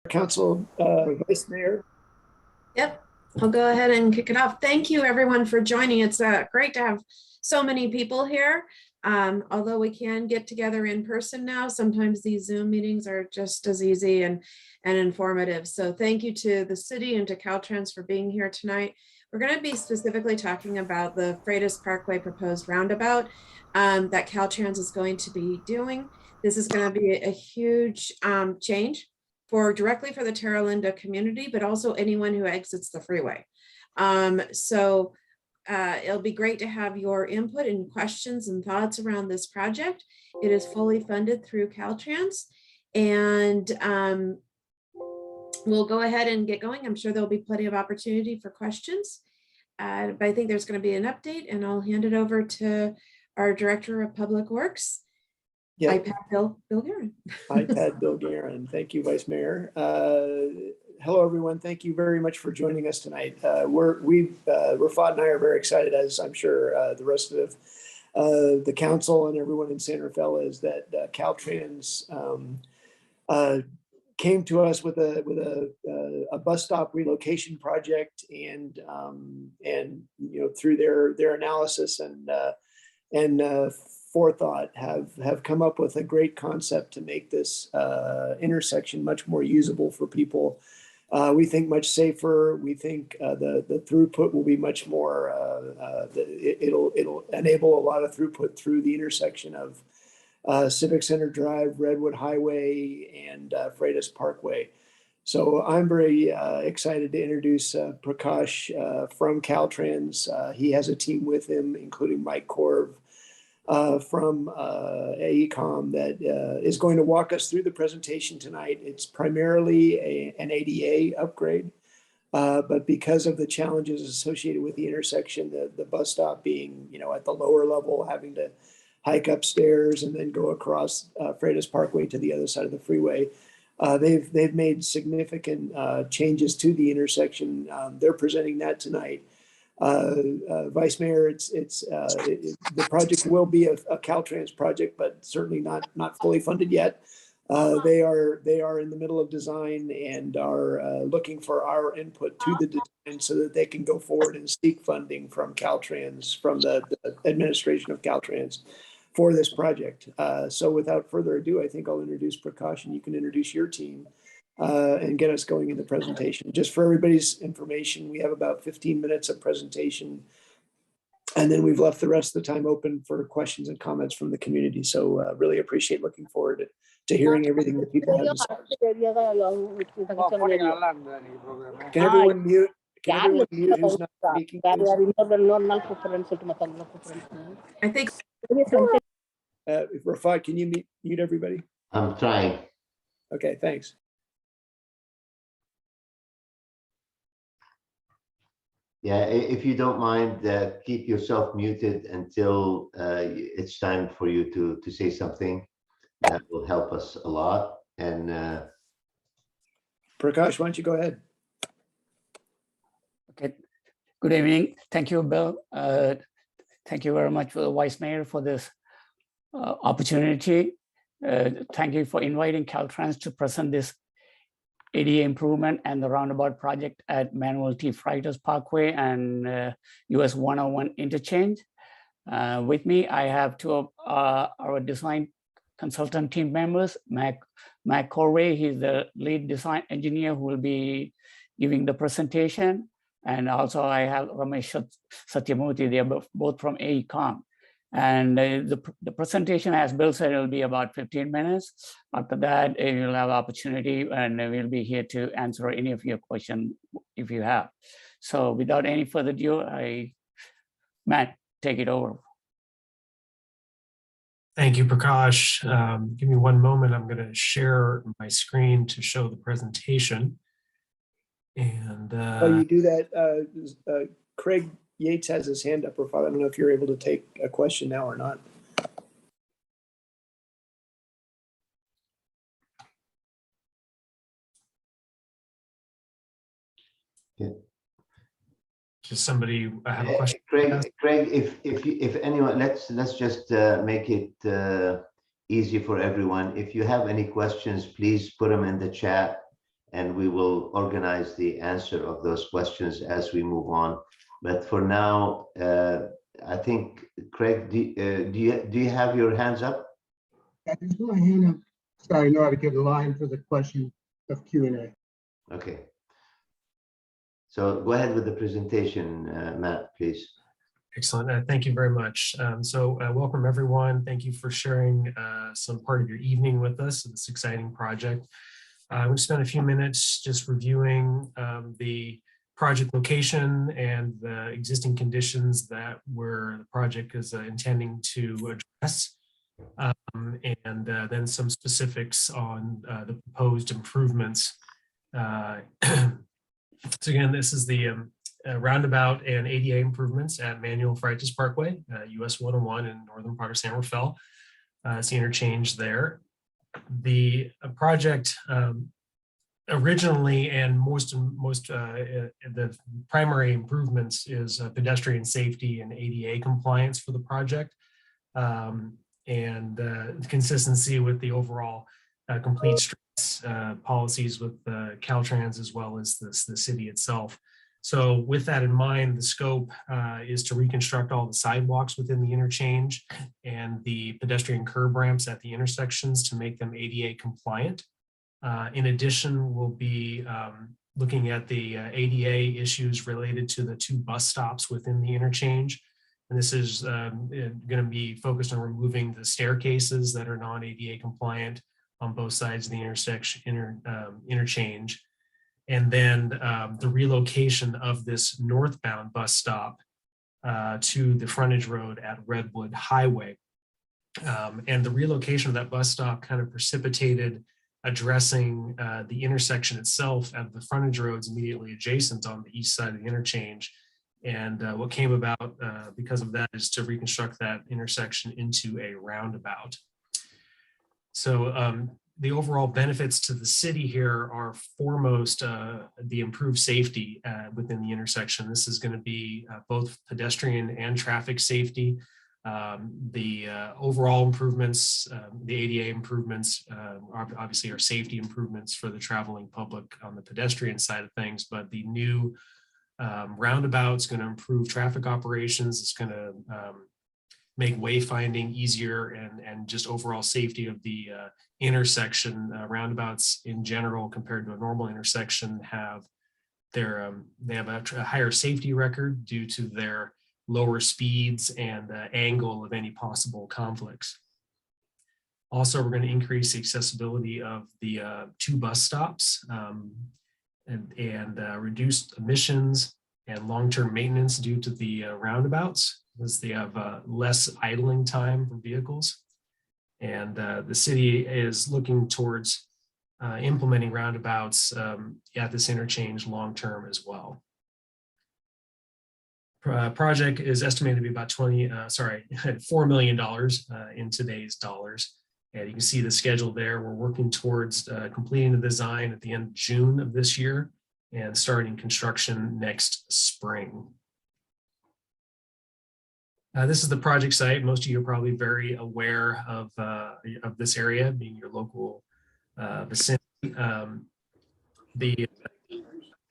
Council Vice Mayor. Yep, I'll go ahead and kick it off. Thank you everyone for joining. It's great to have so many people here. Although we can get together in person now, sometimes these Zoom meetings are just as easy and informative. So thank you to the city and to Caltrans for being here tonight. We're going to be specifically talking about the Freitas Parkway proposed roundabout that Caltrans is going to be doing. This is going to be a huge change directly for the Terra Linda community, but also anyone who exits the freeway. It'll be great to have your input and questions and thoughts around this project. It is fully funded through Caltrans, and we'll go ahead and get going. I'm sure there'll be plenty of opportunity for questions, but I think there's going to be an update, and I'll hand it over to our Director of Public Works. Yeah. iPad Bill Guerin. iPad Bill Guerin. Thank you, Vice Mayor. Hello, everyone. Thank you very much for joining us tonight. Rafat and I are very excited, as I'm sure the rest of the council and everyone in San Rafael is, that Caltrans came to us with a bus stop relocation project, and through their analysis and forethought have come up with a great concept to make this intersection much more usable for people. We think much safer. We think the throughput will be much more. It'll enable a lot of throughput through the intersection of Civic Center Drive, Redwood Highway, and Freitas Parkway. So I'm very excited to introduce Prakash from Caltrans. He has a team with him, including Mike Korv from AECOM, that is going to walk us through the presentation tonight. It's primarily an ADA upgrade, but because of the challenges associated with the intersection, the bus stop being at the lower level, having to hike upstairs and then go across Freitas Parkway to the other side of the freeway, they've made significant changes to the intersection. They're presenting that tonight. Vice Mayor, the project will be a Caltrans project, but certainly not fully funded yet. They are in the middle of design and are looking for our input to the design so that they can go forward and seek funding from Caltrans, from the administration of Caltrans, for this project. So without further ado, I think I'll introduce Prakash, and you can introduce your team and get us going in the presentation. Just for everybody's information, we have about 15 minutes of presentation, and then we've left the rest of the time open for questions and comments from the community. So really looking forward to hearing everything that people have to say. Can everyone mute? Can everyone mute who's not speaking, please? I think. Rafat, can you mute everybody? I'm trying. Okay, thanks. Yeah, if you don't mind, keep yourself muted until it's time for you to say something. That will help us a lot. And Prakash, why don't you go ahead? Okay. Good evening. Thank you, Bill. Thank you very much for the Vice Mayor for this opportunity. Thank you for inviting Caltrans to present this ADA improvement and the roundabout project at Manuel T. Freitas Parkway and US 101 Interchange. With me, I have two of our design consultant team members, Mac Parkway. He's the lead design engineer who will be giving the presentation. And also I have Ramesh Satyamurthy. They are both from AECOM. And the presentation, as Bill said, will be about 15 minutes. After that, you'll have opportunity, and we'll be here to answer any of your questions if you have. So without any further ado, Matt, take it over. Thank you, Prakash. Give me one moment. I'm going to share my screen to show the presentation. And while you do that, Craig Yates has his hand up, Rafat. I don't know if you're able to take a question now or not. Yeah. Does somebody have a question? Craig, if anyone, let's just make it easy for everyone. If you have any questions, please put them in the chat, and we will organize the answer of those questions as we move on. But for now, I think, Craig, do you have your hands up? I just put my hand up, so I know how to get a line for the question of Q&A. Okay. So go ahead with the presentation, Matt, please. Excellent. Thank you very much. Welcome, everyone. Thank you for sharing some part of your evening with us in this exciting project. I'm going to spend a few minutes just reviewing the project location and the existing conditions that the project is intending to address, and then some specifics on the proposed improvements. So again, this is the roundabout and ADA improvements at Manuel Freitas Parkway, US 101 in northern part of San Rafael. It's the interchange there. The project originally, and the primary improvements is pedestrian safety and ADA compliance for the project, and consistency with the overall complete streets policies with Caltrans, as well as the city itself. So with that in mind, the scope is to reconstruct all the sidewalks within the interchange and the pedestrian curb ramps at the intersections to make them ADA compliant. In addition, we'll be looking at the ADA issues related to the 2 bus stops within the interchange. And this is going to be focused on removing the staircases that are non-ADA compliant on both sides of the interchange. And then the relocation of this northbound bus stop to the frontage road at Redwood Highway. And the relocation of that bus stop kind of precipitated addressing the intersection itself at the frontage roads immediately adjacent on the east side of the interchange. And what came about because of that is to reconstruct that intersection into a roundabout. So the overall benefits to the city here are foremost the improved safety within the intersection. This is going to be both pedestrian and traffic safety. The overall improvements, the ADA improvements, obviously are safety improvements for the traveling public on the pedestrian side of things, but the new roundabout is going to improve traffic operations. It's going to make wayfinding easier and just overall safety of the intersection. Roundabouts in general, compared to a normal intersection, they have a higher safety record due to their lower speeds and angle of any possible conflicts. Also, we're going to increase the accessibility of the 2 bus stops and reduce emissions and long-term maintenance due to the roundabouts, as they have less idling time for vehicles. And the city is looking towards implementing roundabouts at this interchange long-term as well. Project is estimated to be about $4 million in today's dollars. And you can see the schedule there. We're working towards completing the design at the end of June of this year and starting construction next spring. This is the project site. Most of you are probably very aware of this area, being your local vicinity.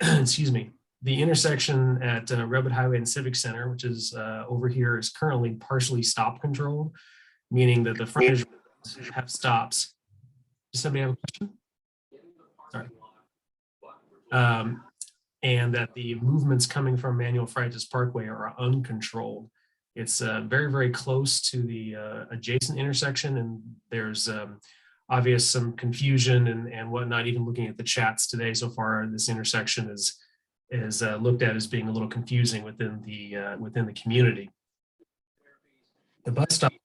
Excuse me. The intersection at Redwood Highway and Civic Center, which is over here, is currently partially stop controlled, meaning that the frontage have stops. Does somebody have a question? Sorry. And that the movements coming from Manuel Freitas Parkway are uncontrolled. It's very, very close to the adjacent intersection, and there's obvious some confusion and whatnot. Even looking at the chats today so far, this intersection is looked at as being a little confusing within the community. The bus stops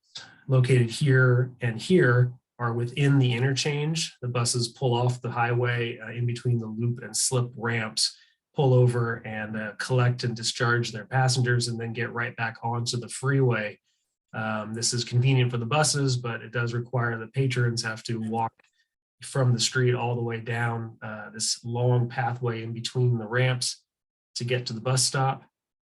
located here and here are within the interchange. The buses pull off the highway in between the loop and slip ramps, pull over and collect and discharge their passengers, and then get right back onto the freeway. This is convenient for the buses, but it does require that patrons have to walk from the street all the way down this long pathway in between the ramps to get to the bus stop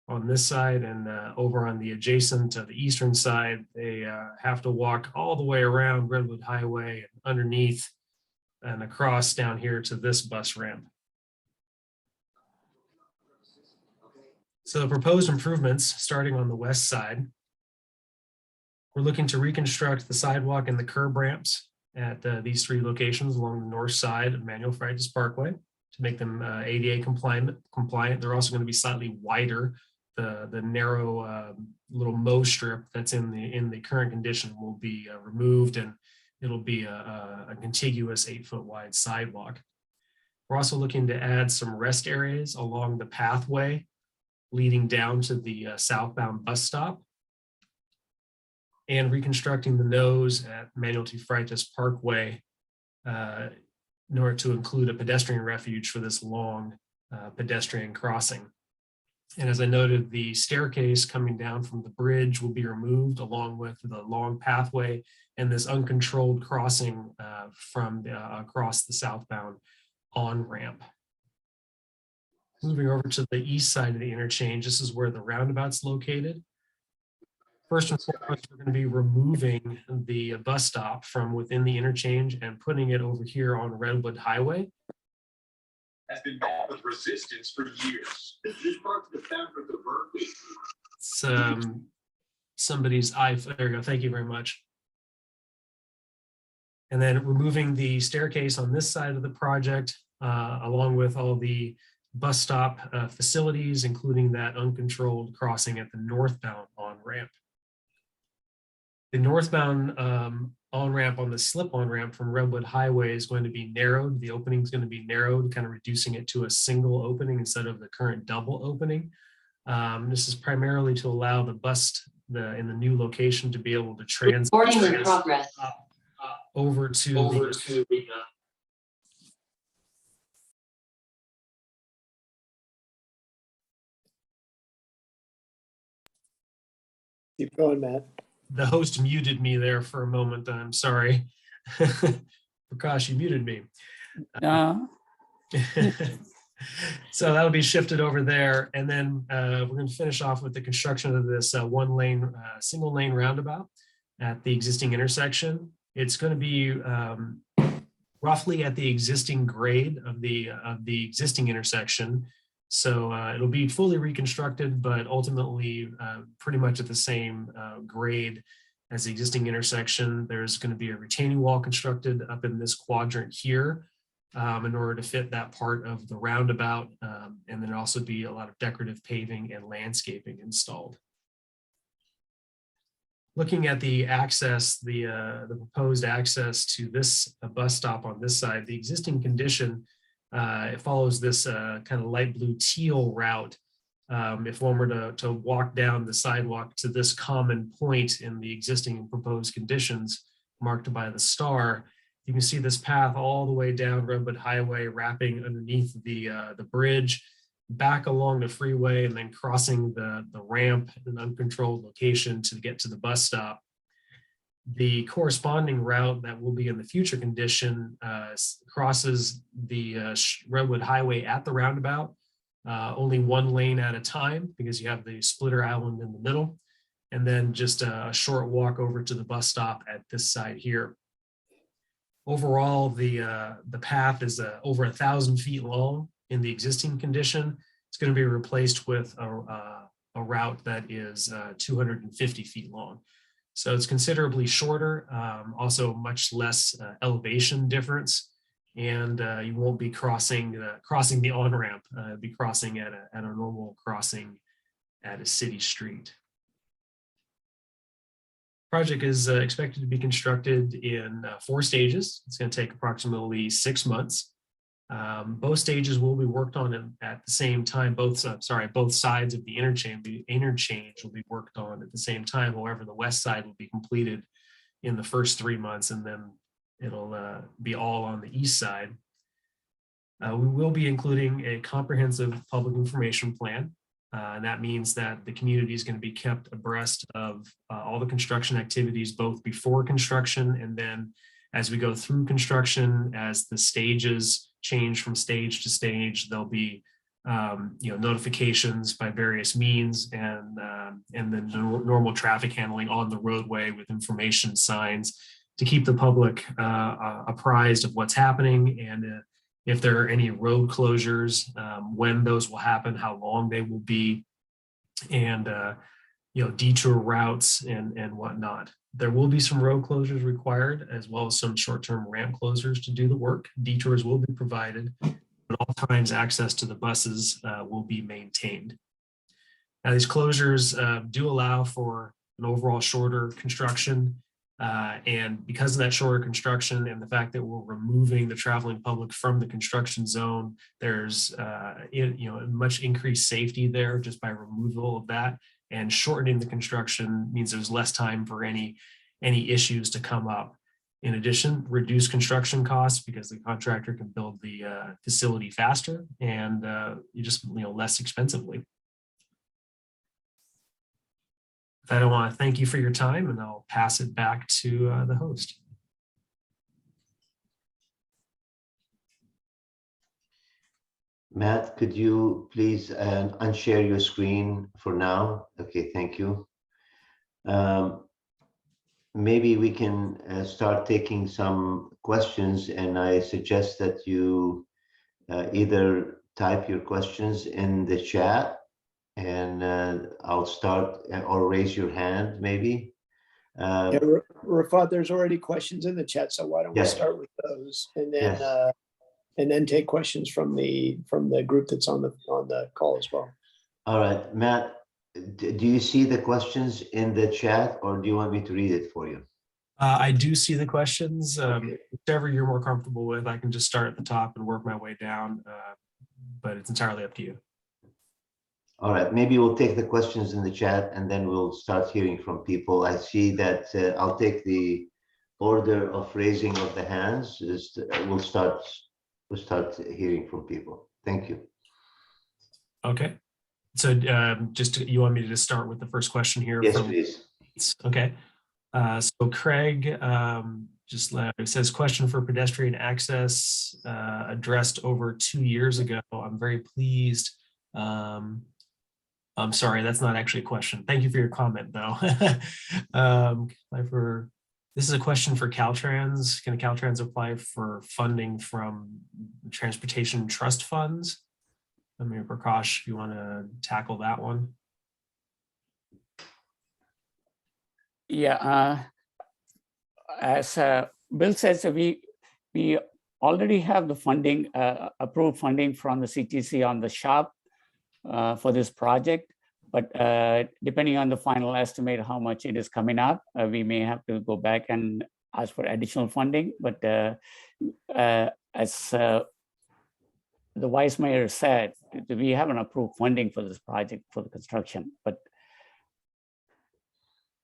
on this side. And over on the adjacent to the eastern side, they have to walk all the way around Redwood Highway and underneath and across down here to this bus ramp. So the proposed improvements, starting on the west side, we're looking to reconstruct the sidewalk and the curb ramps at these 3 locations along the north side of Manuel Freitas Parkway to make them ADA compliant. They're also going to be slightly wider. The narrow little mow strip that's in the current condition will be removed, and it'll be a contiguous 8-foot wide sidewalk. We're also looking to add some rest areas along the pathway leading down to the southbound bus stop, and reconstructing the nose at Manuel T. Freitas Parkway in order to include a pedestrian refuge for this long pedestrian crossing. And as I noted, the staircase coming down from the bridge will be removed along with the long pathway and this uncontrolled crossing from across the southbound on-ramp. Moving over to the east side of the interchange, this is where the roundabout's located. First and foremost, we're going to be removing the bus stop from within the interchange and putting it over here on Redwood Highway. Has been met with resistance for years. This part of the fabric of Berkeley. It's somebody's iPhone. There you go. Thank you very much. And then removing the staircase on this side of the project, along with all the bus stop facilities, including that uncontrolled crossing at the northbound on-ramp. The northbound on-ramp on the slip-on ramp from Redwood Highway is going to be narrowed. The opening is going to be narrowed, kind of reducing it to a single opening instead of the current double opening. This is primarily to allow the bus in the new location to be able to transit over to Keep going, Matt. the host muted me there for a moment. I'm sorry. Prakash, you muted me. So that'll be shifted over there. And then we're going to finish off with the construction of this one-lane, single-lane roundabout at the existing intersection. It's going to be roughly at the existing grade of the existing intersection. So it'll be fully reconstructed, but ultimately pretty much at the same grade as the existing intersection. There's going to be a retaining wall constructed up in this quadrant here in order to fit that part of the roundabout. And then also be a lot of decorative paving and landscaping installed. Looking at the access, the proposed access to this bus stop on this side, the existing condition, it follows this kind of light blue teal route. If one were to walk down the sidewalk to this common point in the existing and proposed conditions marked by the star, you can see this path all the way down Redwood Highway, wrapping underneath the bridge, back along the freeway, and then crossing the ramp in an uncontrolled location to get to the bus stop. The corresponding route that will be in the future condition crosses the Redwood Highway at the roundabout, only one lane at a time because you have the splitter island in the middle, and then just a short walk over to the bus stop at this side here. Overall, the path is over 1,000 feet long in the existing condition. It's going to be replaced with a route that is 250 feet long. So it's considerably shorter, also much less elevation difference, and you won't be crossing the on-ramp. Be crossing at a normal crossing at a city street. Project is expected to be constructed in 4 stages. It's going to take approximately 6 months. Both stages will be worked on at the same time. Both sides of the interchange will be worked on at the same time. However, the west side will be completed in the first 3 months, and then it'll be all on the east side. We will be including a comprehensive public information plan. And that means that the community is going to be kept abreast of all the construction activities, both before construction and then as we go through construction, as the stages change from stage to stage, there'll be notifications by various means, and then normal traffic handling on the roadway with information signs keep the public apprised of what's happening, and if there are any road closures, when those will happen, how long they will be, and detour routes and whatnot. There will be some road closures required, as well as some short-term ramp closures to do the work. Detours will be provided. At all times, access to the buses will be maintained. Now, these closures do allow for an overall shorter construction. And because of that shorter construction and the fact that we're removing the traveling public from the construction zone, there's much increased safety there just by removal of that. And shortening the construction means there's less time for any issues to come up. In addition, reduce construction costs because the contractor can build the facility faster and less expensively. With that, I want to thank you for your time, and I'll pass it back to the host. Matt, could you please unshare your screen for now? Okay, thank you. Maybe we can start taking some questions, and I suggest that you either type your questions in the chat, and I'll start, or raise your hand maybe. Yeah, Rafat, there's already questions in the chat, so why don't we Yes. start with those, and then Yes. and then take questions from the group that's on the call as well. All right, Matt, do you see the questions in the chat, or do you want me to read it for you? I do see the questions. Whichever you're more comfortable with, I can just start at the top and work my way down, but it's entirely up to you. All right, maybe we'll take the questions in the chat and then we'll start hearing from people. I see that I'll take the order of raising of the hands. We'll start hearing from people. Thank you. Okay. So you want me to just start with the first question here? Yes, please. Okay. So Craig it says, question for pedestrian access addressed over 2 years ago. I'm very pleased. I'm sorry, that's not actually a question. Thank you for your comment, though. This is a question for Caltrans. Can Caltrans apply for funding from transportation trust funds? Amir Prakash, if you want to tackle that one. Yeah, as Bill says, we already have the funding, approved funding from the CTC on the shop for this project, but depending on the final estimate how much it is coming up, we may have to go back and ask for additional funding. But as the Vice Mayor said, we haven't approved funding for this project for the construction, but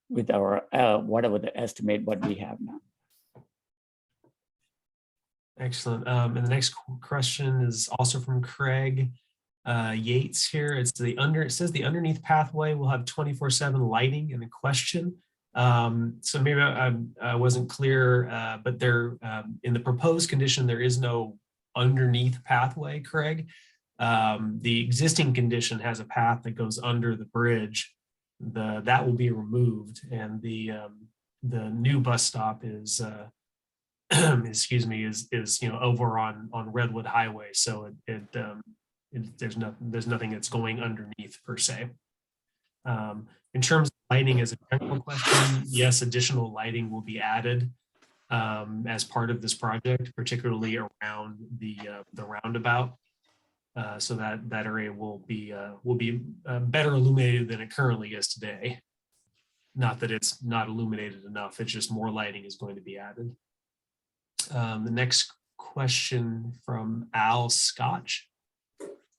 with our whatever the estimate what we have now. Excellent. And the next question is also from Craig Yates here. It says the underneath pathway will have 24/7 lighting, and a question. So maybe I wasn't clear, but there in the proposed condition there is no underneath pathway, Craig. The existing condition has a path that goes under the bridge. That will be removed, and the new bus stop is excuse me, is over on Redwood Highway. So there's nothing that's going underneath per se. In terms of lighting as a general question, yes, additional lighting will be added as part of this project, particularly around the roundabout. So that area will be better illuminated than it currently is today. Not that it's not illuminated enough, it's just more lighting is going to be added. The next question from Al Scotch.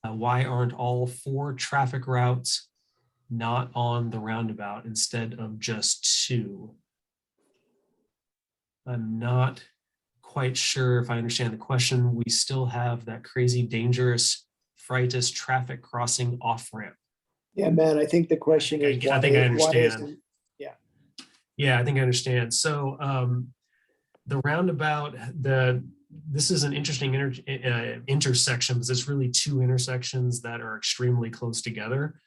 Why aren't all 4 traffic routes not on the roundabout instead of just 2? I'm not quite sure if I understand the question. We still have that crazy dangerous Freitas traffic crossing off ramp. Yeah, Matt, I think the question is I think I understand. Yeah, I think I understand. So the roundabout, this is an interesting intersection because it's really 2 intersections that are extremely close together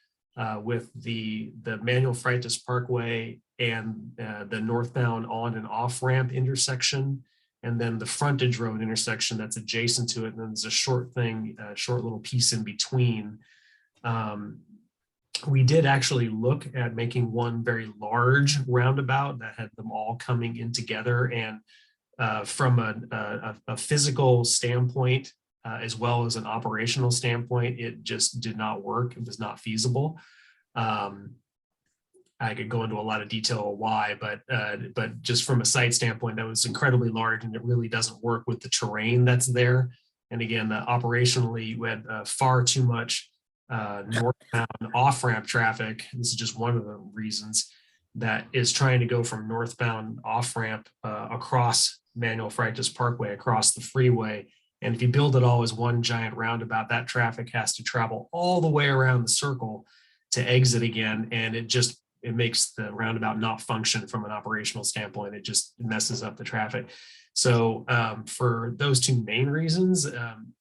with the manual Freitas Parkway and the northbound on and off ramp intersection, and then the frontage road intersection that's adjacent to it. And then there's a short thing, a short little piece in between. We did actually look at making one very large roundabout that had them all coming in together. And from a physical standpoint, as well as an operational standpoint, it just did not work. It was not feasible. I could go into a lot of detail why, but just from a site standpoint, that was incredibly large, and it really doesn't work with the terrain that's there. And again, operationally, we had far too much northbound off-ramp traffic. This is just one of the reasons that is trying to go from northbound off-ramp across Manuel Freitas Parkway, across the freeway. And if you build it all as one giant roundabout, that traffic has to travel all the way around the circle to exit again. And it makes the roundabout not function from an operational standpoint. It just messes up the traffic. So for those two main reasons, it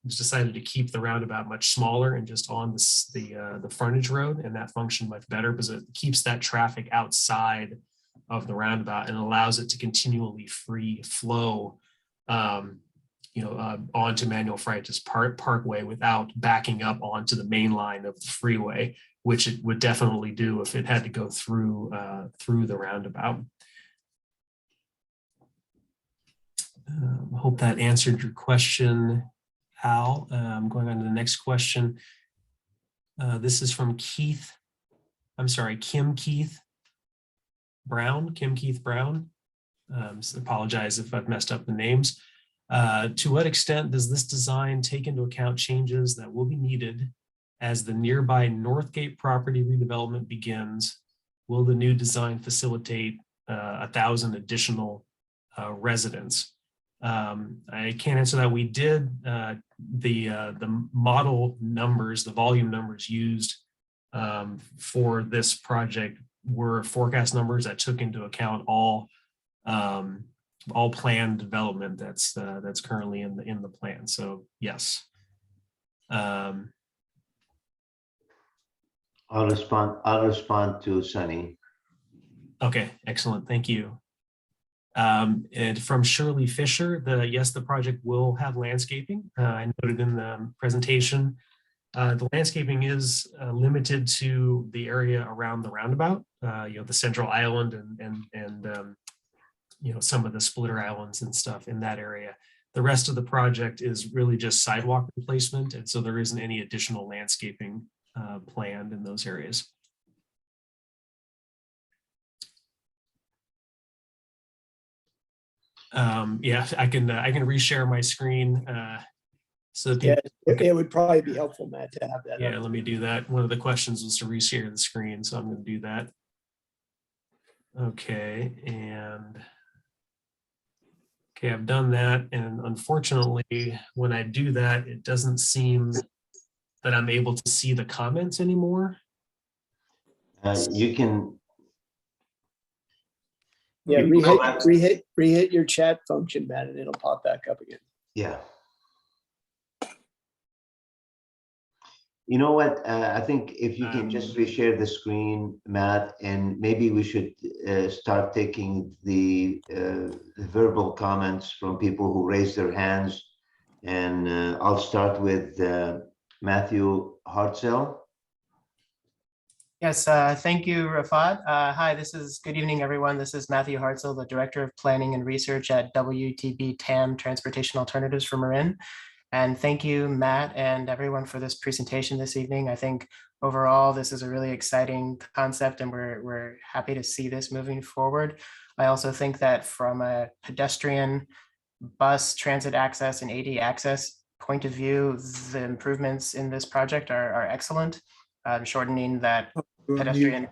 was decided to keep the roundabout much smaller and just on the frontage road, and that functioned much better because it keeps that traffic outside of the roundabout and allows it to continually free flow onto Manuel Freitas Parkway without backing up onto the main line of the freeway, which it would definitely do if it had to go through the roundabout. Hope that answered your question, Al. Going on to the next question. This is from Kim Keith Brown. So apologize if I've messed up the names. To what extent does this design take into account changes that will be needed as the nearby Northgate property redevelopment begins? Will the new design facilitate 1,000 additional residents? I can't answer that. We did the model numbers, the volume numbers used for this project were forecast numbers that took into account all planned development that's currently in the plan. So yes. I'll respond to Sunny. Okay, excellent. Thank you. And from Shirley Fisher, yes, the project will have landscaping. I noted in the presentation, the landscaping is limited to the area around the roundabout, the central island and some of the splitter islands and stuff in that area. The rest of the project is really just sidewalk replacement, and so there isn't any additional landscaping planned in those areas. Yeah, I can reshare my screen. So Yeah, it would probably be helpful, Matt, to have that. Yeah, let me do that. One of the questions was to reshare the screen, so I'm going to do that. Okay, I've done that, and unfortunately, when I do that, it doesn't seem that I'm able to see the comments anymore. You can. Yeah, You can go back. rehit your chat function, Matt, and it'll pop back up again. Yeah. You know what? I think if you can just reshare the screen, Matt, and maybe we should start taking the verbal comments from people who raise their hands. And I'll start with Matthew Hartzell. Yes, thank you, Rafat. Hi, good evening, everyone. This is Matthew Hartzell, the Director of Planning and Research at WTB TAM Transportation Alternatives for Marin. And thank you, Matt, and everyone for this presentation this evening. I think overall, this is a really exciting concept, and we're happy to see this moving forward. I also think that from a pedestrian, bus, transit access, and AD access point of view, the improvements in this project are excellent. Shortening that pedestrian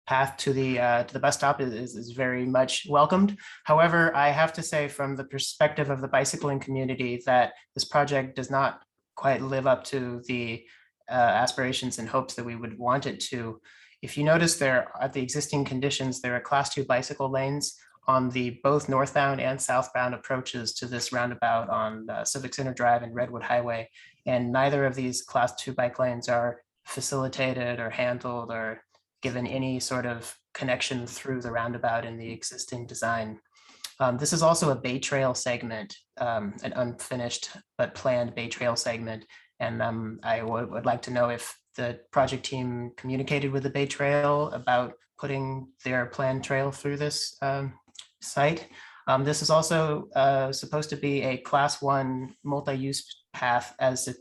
path to the bus stop is very much welcomed. However, I have to say from the perspective of the bicycling community that this project does not quite live up to the aspirations and hopes that we would want it to. If you notice there at the existing conditions, there are Class 2 bicycle lanes on the both northbound and southbound approaches to this roundabout on Civic Center Drive and Redwood Highway. And neither of these Class 2 bike lanes are facilitated or handled or given any sort of connection through the roundabout in the existing design. This is also a Bay Trail segment, an unfinished but planned Bay Trail segment. And I would like to know if the project team communicated with the Bay Trail about putting their planned trail through this site. This is also supposed to be a Class 1 multi-use path as it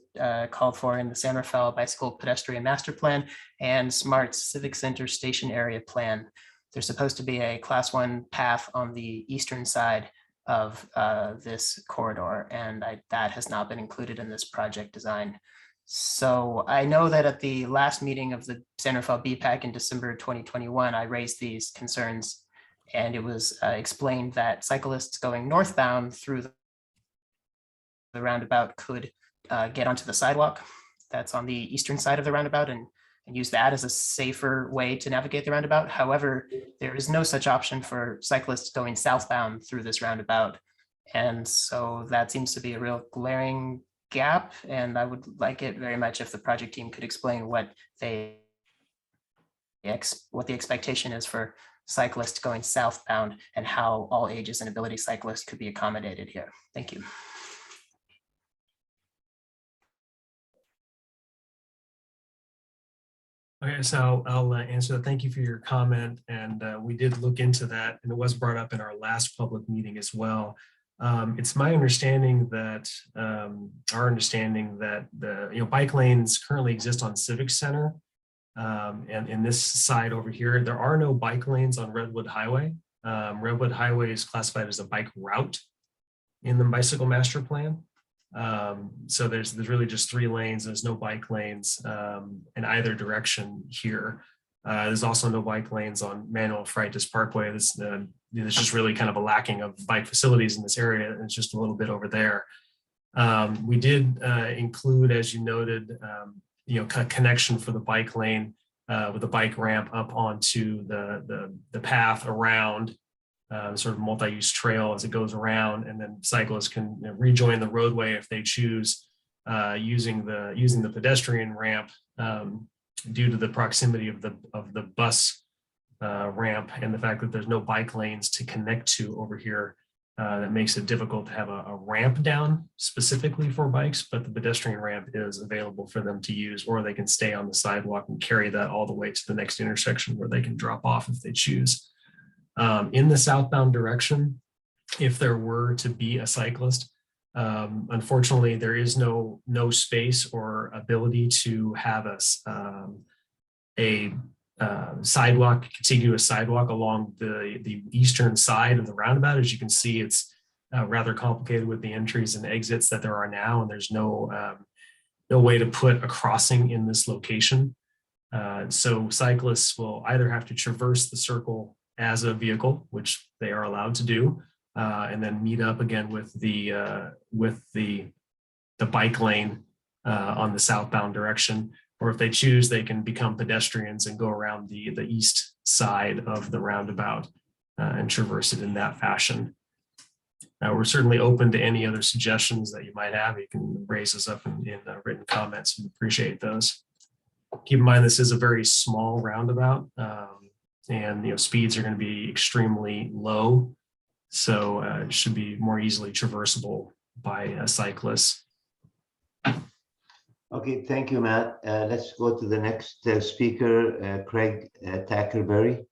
called for in the San Rafael Bicycle Pedestrian Master Plan and Smart Civic Center Station Area Plan. There's supposed to be a Class 1 path on the eastern side of this corridor, and that has not been included in this project design. So I know that at the last meeting of the San Rafael BPAC in December 2021, I raised these concerns, and it was explained that cyclists going northbound through the roundabout could get onto the sidewalk that's on the eastern side of the roundabout and use that as a safer way to navigate the roundabout. However, there is no such option for cyclists going southbound through this roundabout. And so that seems to be a real glaring gap. And I would like it very much if the project team could explain what the expectation is for cyclists going southbound and how all ages and ability cyclists could be accommodated here. Thank you. Okay, so I'll answer that. Thank you for your comment. And we did look into that, and it was brought up in our last public meeting as well. It's my understanding that our understanding that the bike lanes currently exist on Civic Center, and in this side over here, there are no bike lanes on Redwood Highway. Redwood Highway is classified as a bike route in the bicycle master plan. So there's really just 3 lanes. There's no bike lanes in either direction here. There's also no bike lanes on Manuel Freitas Parkway. There's just really kind of a lacking of bike facilities in this area, and it's just a little bit over there. We did include, as you noted, connection for the bike lane with a bike ramp up onto the path around. Sort of multi-use trail as it goes around, and then cyclists can rejoin the roadway if they choose, using the pedestrian ramp due to the proximity of the bus ramp and the fact that there's no bike lanes to connect to over here. That makes it difficult to have a ramp down specifically for bikes, but the pedestrian ramp is available for them to use, or they can stay on the sidewalk and carry that all the way to the next intersection where they can drop off if they choose. In the southbound direction, if there were to be a cyclist, unfortunately, there is no space or ability to have a sidewalk, contiguous sidewalk along the eastern side of the roundabout. As you can see, it's rather complicated with the entries and exits that there are now, and there's no way to put a crossing in this location. So cyclists will either have to traverse the circle as a vehicle, which they are allowed to do, and then meet up again with the bike lane on the southbound direction. Or if they choose, they can become pedestrians and go around the east side of the roundabout and traverse it in that fashion. We're certainly open to any other suggestions that you might have. You can raise those up in written comments. We appreciate those. Keep in mind, this is a very small roundabout. And speeds are going to be extremely low, so it should be more easily traversable by cyclists. Okay, thank you, Matt. Let's go to the next speaker, Craig Tuckerberry.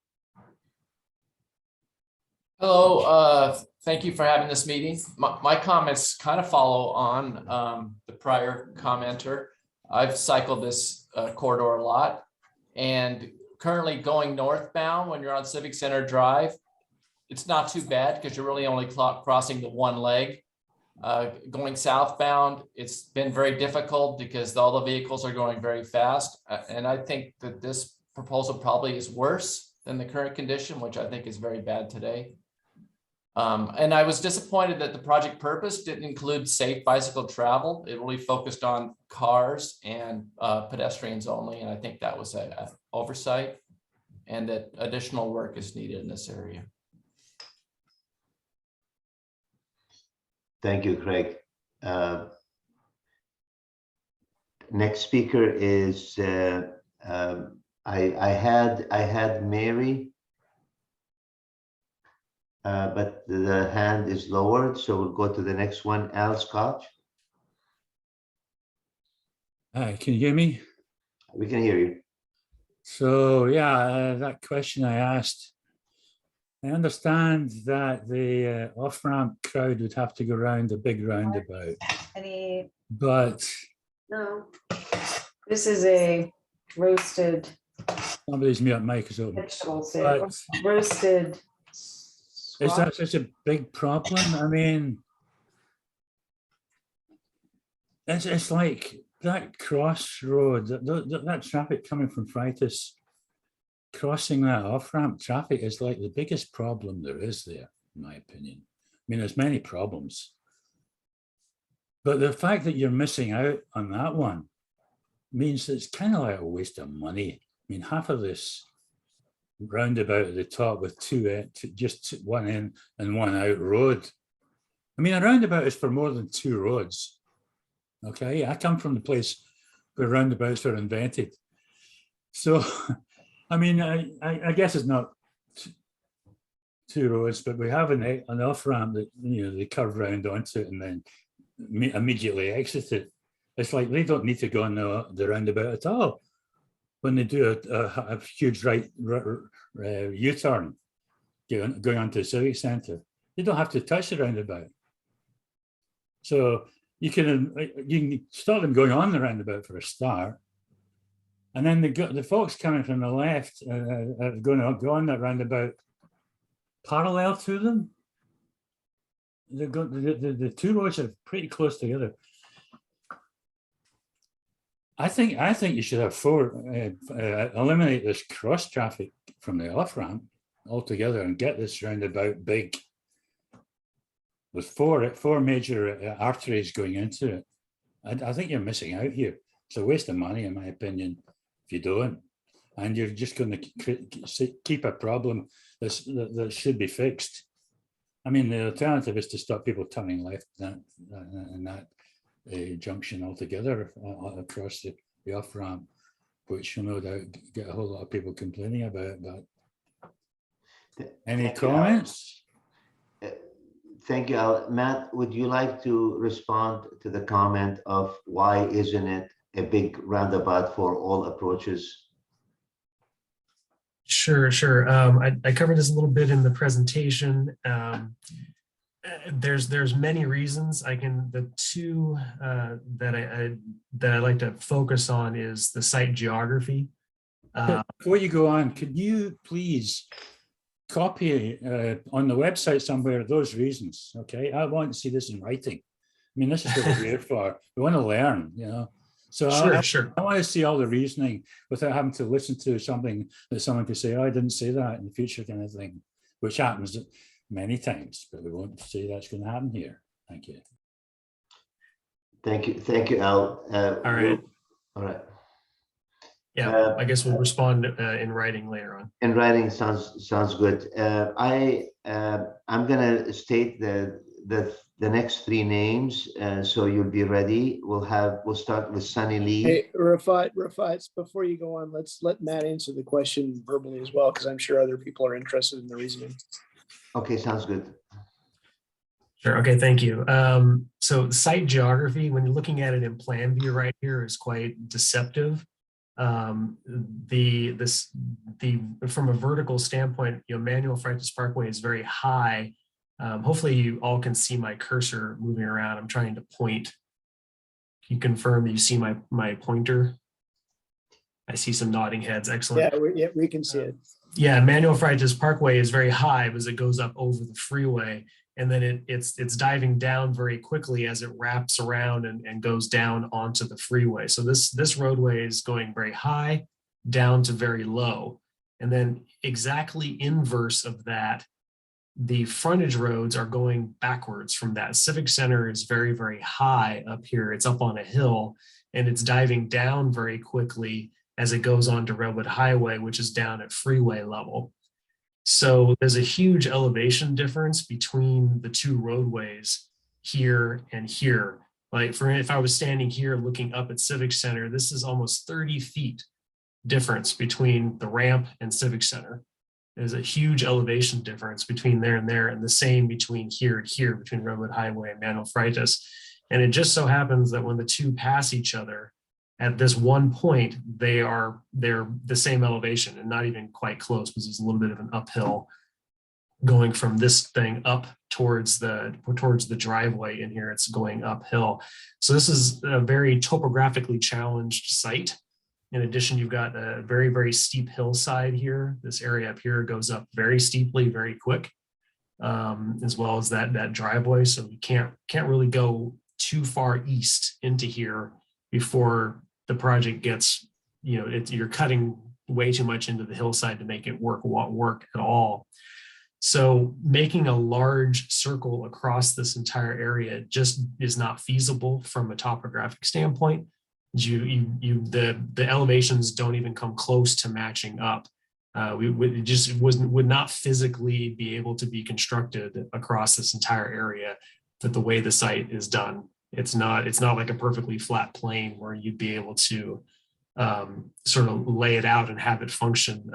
Hello, thank you for having this meeting. My comments kind of follow on the prior commenter. I've cycled this corridor a lot, and currently going northbound when you're on Civic Center Drive, it's not too bad because you're really only crossing the one leg. Going southbound, it's been very difficult because all the vehicles are going very fast. And I think that this proposal probably is worse than the current condition, which I think is very bad today. And I was disappointed that the project purpose didn't include safe bicycle travel. It really focused on cars and pedestrians only. And I think that was an oversight, and that additional work is needed in this area. Thank you, Craig. Next speaker is I had Mary but the hand is lowered, so we'll go to the next one. Al Scotch, Hi, can you hear me? we can hear you. So yeah, that question I asked, I understand that the off-ramp crowd would have to go around a big roundabout, but No, this is a roasted somebody's mute mic is open. vegetable But soup, roasted. is that such a big problem? I mean, it's like that crossroad, that traffic coming from Freitas, crossing that off-ramp traffic is like the biggest problem there is there, in my opinion. I mean, there's many problems. But the fact that you're missing out on that one means that it's kind of like a waste of money. I mean, half of this roundabout at the top with just one in and one out road. I mean, a roundabout is for more than two roads. Okay, I come from the place where roundabouts were invented. So, I mean, I guess it's not two roads, but we have an off-ramp that, you know, they curve round onto it and then immediately exit it. It's like they don't need to go on the roundabout at all when they do a huge right U-turn going onto the civic centre. They don't have to touch the roundabout. So you can stop them going on the roundabout for a start, and then the folks coming from the left are going to go on that roundabout parallel to them. The two roads are pretty close together. I think you should have eliminate this cross traffic from the off ramp altogether and get this roundabout big with four major arteries going into it. I think you're missing out here. It's a waste of money, in my opinion, if you don't. And you're just going to keep a problem that should be fixed. I mean, the alternative is to stop people turning left in that junction altogether across the off ramp, which will no doubt get a whole lot of people complaining about. But any comments? Thank you, Al. Matt, would you like to respond to the comment of why isn't it a big roundabout for all approaches? Sure. I covered this a little bit in the presentation. There's many reasons. The two that I like to focus on is the site geography. Before you go on, could you please copy on the website somewhere those reasons? Okay, I want to see this in writing. I mean, this is what we're here for. We want to learn, you know. So sure. I want to see all the reasoning without having to listen to something that someone could say, oh, I didn't say that in the future, kind of thing, which happens many times, but we won't say that's going to happen here. Thank you. Thank you, Al. All right. All right. Yeah, I guess we'll respond in writing later on. In writing sounds good. I'm gonna state the next three names, so you'll be ready. We'll start with Sunny Lee. Hey, Rafat, before you go on, let's let Matt answer the question verbally as well, because I'm sure other people are interested in the reasoning. Okay, sounds good. Sure. Okay, thank you. So site geography, when you're looking at it in plan view right here, is quite deceptive. From a vertical standpoint, Manuel Freitas Parkway is very high. Hopefully you all can see my cursor moving around. I'm trying to point. Can you confirm that you see my pointer? I see some nodding heads. Excellent. Yeah, we can see it. Yeah, Manuel Freitas Parkway is very high as it goes up over the freeway, and then it's diving down very quickly as it wraps around and goes down onto the freeway. So this roadway is going very high down to very low. And then exactly inverse of that, the frontage roads are going backwards from that. Civic Center is very, very high up here. It's up on a hill, and it's diving down very quickly as it goes on to Redwood Highway, which is down at freeway level. So there's a huge elevation difference between the two roadways here and here. Like if I was standing here looking up at Civic Center, this is almost 30 feet difference between the ramp and Civic Center. There's a huge elevation difference between there and there, and the same between here and here, between Redwood Highway and Manuel Freitas. And it just so happens that when the two pass each other at this one point, they're the same elevation and not even quite close, because there's a little bit of an uphill going from this thing up towards the driveway in here. It's going uphill. So this is a very topographically challenged site. In addition, you've got a very, very steep hillside here. This area up here goes up very steeply, very quick, as well as that driveway. So you can't really go too far east into here before the project gets, you're cutting way too much into the hillside to make it work at all. So making a large circle across this entire area just is not feasible from a topographic standpoint. The elevations don't even come close to matching up. It just would not physically be able to be constructed across this entire area that the way the site is done. It's not like a perfectly flat plane where you'd be able to sort of lay it out and have it function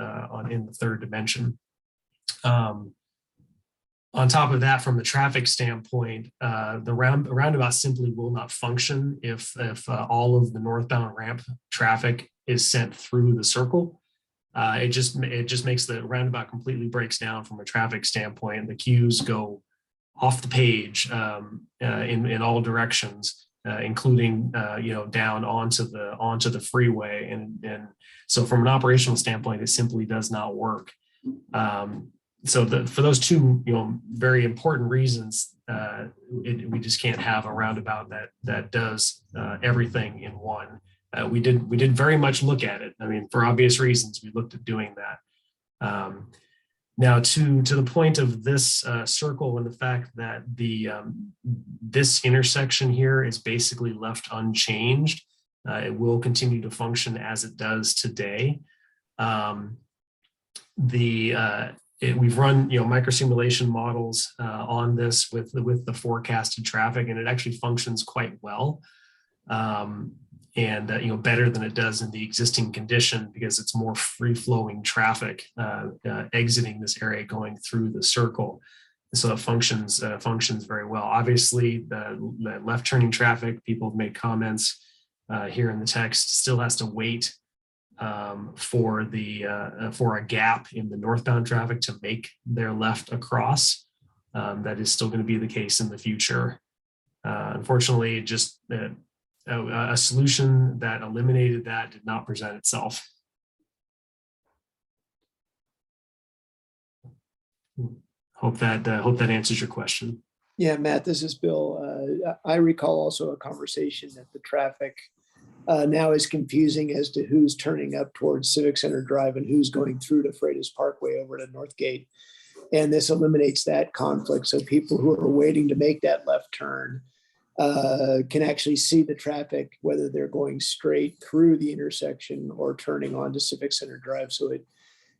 in the third dimension. On top of that, from the traffic standpoint, the roundabout simply will not function if all of the northbound ramp traffic is sent through the circle. It just makes the roundabout completely breaks down from a traffic standpoint. The queues go off the page in all directions, including down onto the freeway, and so from an operational standpoint, it simply does not work. So for those two very important reasons, we just can't have a roundabout that does everything in one. We did very much look at it. I mean, for obvious reasons, we looked at doing that. Now, to the point of this circle and the fact that this intersection here is basically left unchanged, it will continue to function as it does today. We've run micro simulation models on this with the forecasted traffic, and it actually functions quite well, and better than it does in the existing condition, because it's more free flowing traffic exiting this area going through the circle. So it functions very well. Obviously, the left turning traffic, people have made comments here in the text, still has to wait for a gap in the northbound traffic to make their left across. That is still going to be the case in the future. Unfortunately, just a solution that eliminated that did not present itself. Hope that answers your question. Yeah, Matt, this is Bill. I recall also a conversation that the traffic now is confusing as to who's turning up towards Civic Center Drive and who's going through to Freitas Parkway over to Northgate. And this eliminates that conflict. So people who are waiting to make that left turn can actually see the traffic, whether they're going straight through the intersection or turning onto Civic Center Drive. So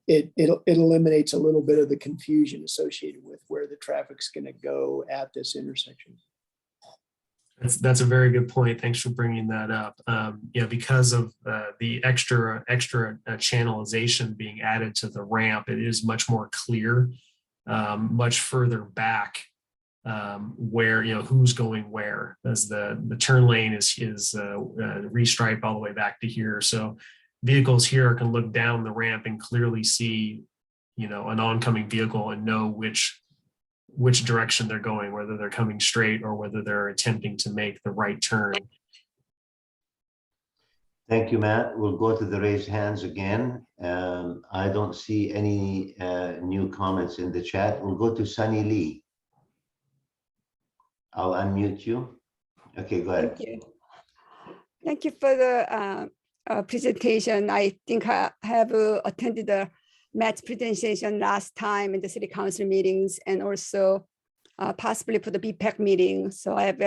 it eliminates a little bit of the confusion associated with where the traffic's going to go at this intersection. That's a very good point. Thanks for bringing that up. Because of the extra channelization being added to the ramp, it is much more clear, much further back where who's going where, as the turn lane is restriped all the way back to here. So vehicles here can look down the ramp and clearly see an oncoming vehicle and know which direction they're going, whether they're coming straight or whether they're attempting to make the right turn. Thank you, Matt. We'll go to the raised hands again. I don't see any new comments in the chat. We'll go to Sunny Lee. I'll unmute you. Okay, go ahead. Thank you. Thank you for the presentation. I think I have attended Matt's presentation last time in the city council meetings, and also possibly for the BPAC meeting. So I have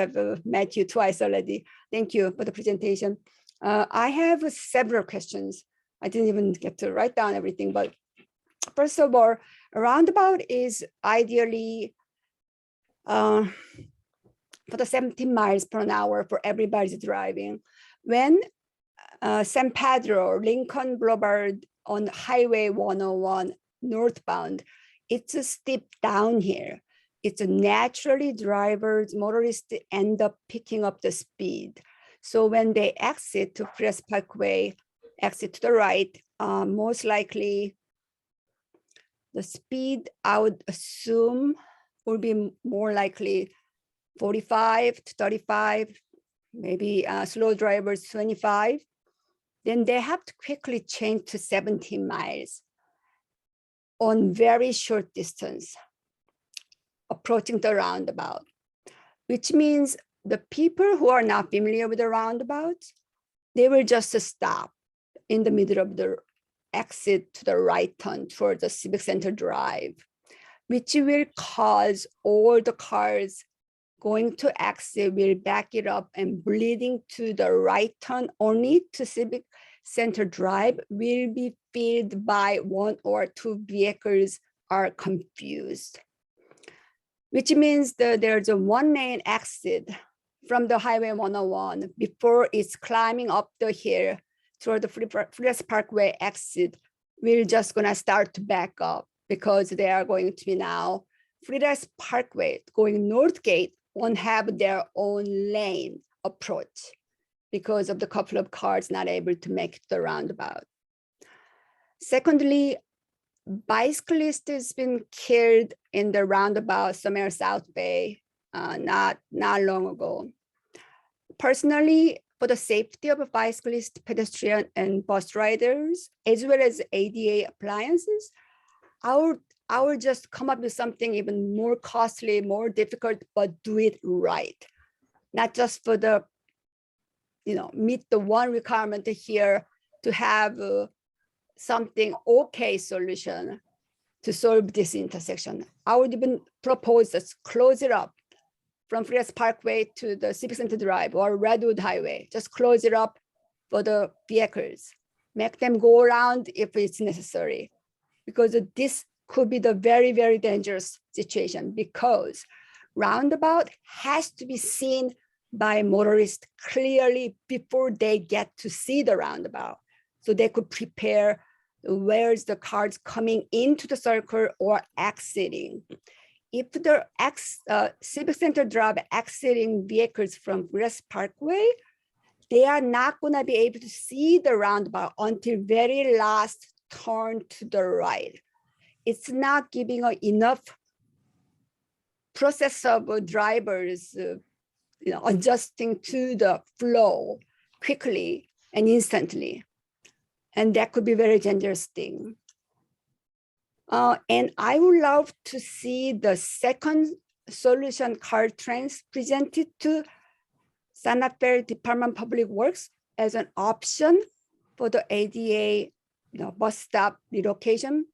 met you twice already. Thank you for the presentation. I have several questions. I didn't even get to write down everything, but first of all, a roundabout is ideally for the 17 miles per hour for everybody's driving. When San Pedro, Lincoln Boulevard on Highway 101 northbound, it's a steep down here. It's a naturally drivers, motorists end up picking up the speed. So when they exit to Freitas Parkway, exit to the right, most likely the speed I would assume will be more likely 45 to 35, maybe slow drivers 25. Then they have to quickly change to 17 miles on very short distance, approaching the roundabout, which means the people who are not familiar with the roundabout, they will just stop in the middle of the exit to the right turn towards the Civic Center Drive, which will cause all the cars going to exit will back it up, and bleeding to the right turn only to Civic Center Drive will be filled by one or two vehicles are confused, which means that there's a one lane exit from the Highway 101 before it's climbing up the hill toward the Freitas Parkway exit. We're just gonna start to back up because they are going to be now Freitas Parkway going north gate won't have their own lane approach because of the couple of cars not able to make the roundabout. Secondly, bicyclist has been killed in the roundabout somewhere South Bay not long ago. Personally, for the safety of bicyclists, pedestrian, and bus riders, as well as ADA appliances, I would just come up with something even more costly, more difficult, but do it right. Not just for the, meet the one requirement here to have something okay solution to solve this intersection. I would even propose let's close it up from Freitas Parkway to the Civic Center Drive or Redwood Highway. Just close it up for the vehicles. Make them go around if it's necessary, because this could be the very, very dangerous situation, because roundabout has to be seen by motorists clearly before they get to see the roundabout. So they could prepare where's the cars coming into the circle or exiting. If the Civic Center Drive exiting vehicles from Freitas Parkway, they are not gonna be able to see the roundabout until very last turn to the right. It's not giving enough process of drivers adjusting to the flow quickly and instantly. And that could be a very dangerous thing. And I would love to see the second solution, Caltrans, presented to Santa Fe Department of Public Works as an option for the ADA bus stop relocation.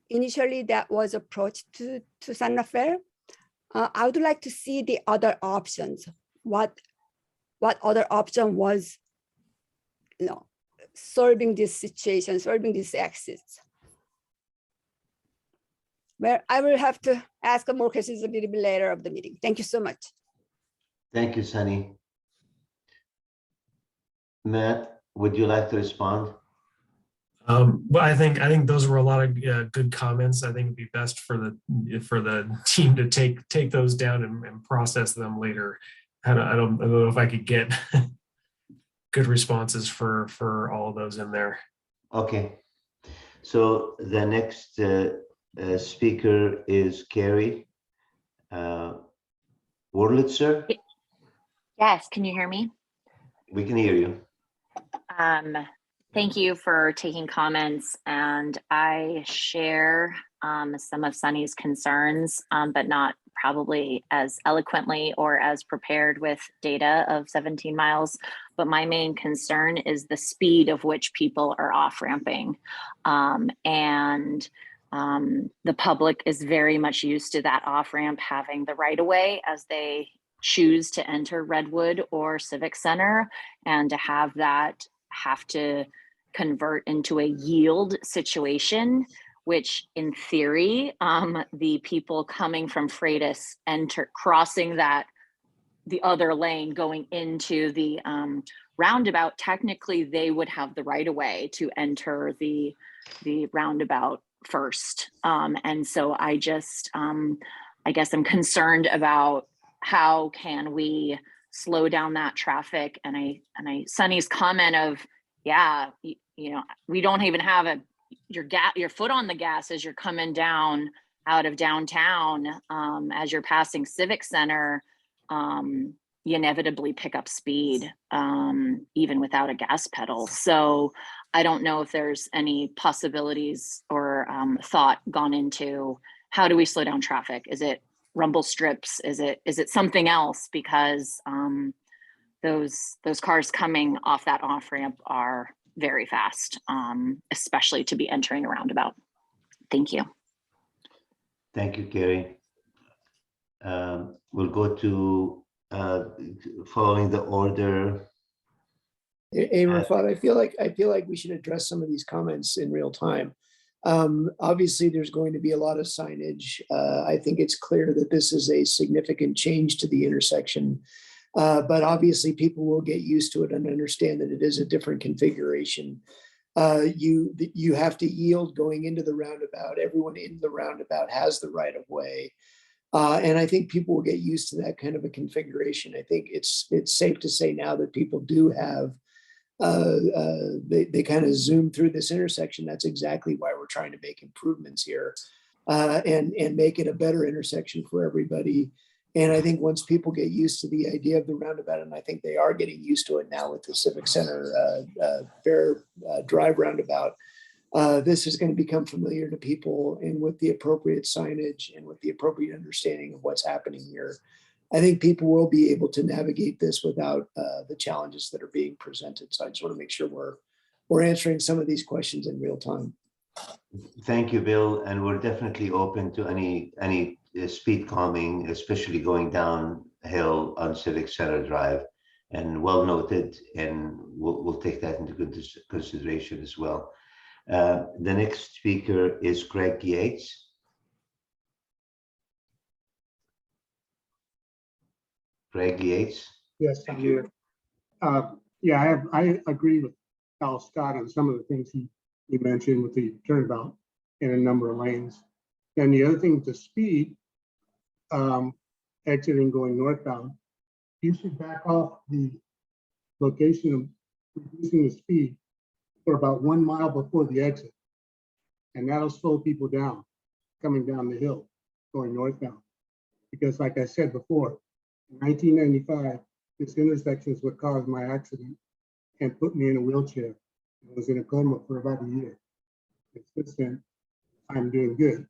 Initially, that was approached to Santa Fe. I would like to see the other options. What other option was, solving this situation, solving these exits. Well, I will have to ask more questions a little bit later of the meeting. Thank you so much. Thank you, Sunny. Matt, would you like to respond? Well, I think those were a lot of good comments. I think it'd be best for the team to take those down and process them later. I don't know if I could get good responses for all of those in there. Okay, so the next speaker is Carrie Wurlitzer. Yes, can you hear me? We can hear you. Thank you for taking comments, and I share some of Sunny's concerns, but not probably as eloquently or as prepared with data of 17 miles. But my main concern is the speed of which people are off-ramping. And the public is very much used to that off-ramp having the right-of-way as they choose to enter Redwood or Civic Center, and to have that have to convert into a yield situation, which in theory, the people coming from Freitas crossing the other lane going into the roundabout, technically they would have the right of way to enter the roundabout first. And so I just, I guess I'm concerned about how can we slow down that traffic. And Sunny's comment of, yeah, you know, we don't even have your foot on the gas as you're coming down out of downtown, as you're passing Civic Center, you inevitably pick up speed, even without a gas pedal. So I don't know if there's any possibilities or thought gone into how do we slow down traffic? Is it rumble strips? Is it something else? Because those cars coming off that off ramp are very fast, especially to be entering a roundabout. Thank you. Thank you, Carrie. We'll go to following the order. Hey, Rafat, I feel like we should address some of these comments in real time. Obviously, there's going to be a lot of signage. I think it's clear that this is a significant change to the intersection, but obviously people will get used to it and understand that it is a different configuration. You have to yield going into the roundabout. Everyone in the roundabout has the right of way. And I think people will get used to that kind of a configuration. I think it's safe to say now that people do have, they kind of zoom through this intersection. That's exactly why we're trying to make improvements here, and make it a better intersection for everybody. And I think once people get used to the idea of the roundabout, and I think they are getting used to it now with the Civic Center Bear Drive roundabout, this is going to become familiar to people, and with the appropriate signage and with the appropriate understanding of what's happening here, I think people will be able to navigate this without the challenges that are being presented. So I just want to make sure we're answering some of these questions in real time. Thank you, Bill. And we're definitely open to any speed calming, especially going downhill on Civic Center Drive, and well noted. And we'll take that into good consideration as well. The next speaker is Greg Yates. Greg Yates. Yes, I'm here. Yeah, I agree with Al Scott on some of the things he mentioned with the turnabout in a number of lanes. And the other thing, the speed, exiting going northbound, you should back off the location of reducing the speed for about 1 mile before the exit. And that'll slow people down coming down the hill, going northbound. Because like I said before, in 1995, this intersection is what caused my accident and put me in a wheelchair. I was in a coma for about a year. And since then, I'm doing good,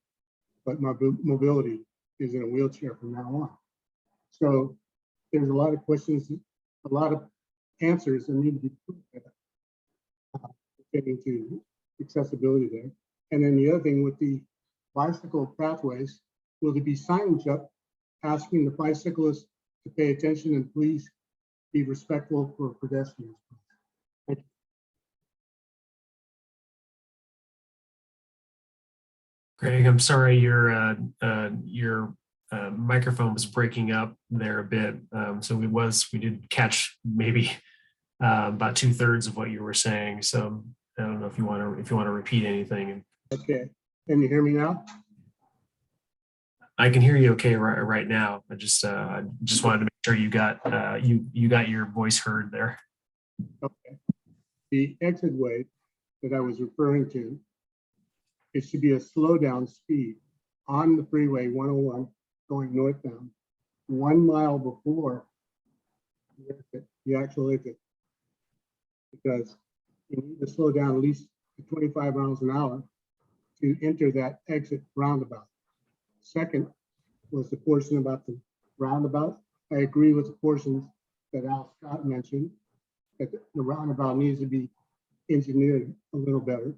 but my mobility is in a wheelchair from now on. So there's a lot of questions, a lot of answers that need to be put there, getting to accessibility there. And then the other thing with the bicycle pathways, will there be signage up asking the bicyclists to pay attention and please be respectful for pedestrians? Thank you. Greg, I'm sorry, your microphone was breaking up there a bit. So we did catch maybe about 2/3 of what you were saying. So I don't know if you want to repeat anything. Okay, can you hear me now? I can hear you okay right now. I just wanted to make sure you got you got your voice heard there. Okay. The exit way that I was referring to, it should be a slow down speed on the freeway 101 going northbound, 1 mile before the actual exit, because you need to slow down at least 25 miles an hour to enter that exit roundabout. Second was the portion about the roundabout. I agree with the portions that Al Scott mentioned, that the roundabout needs to be engineered a little better.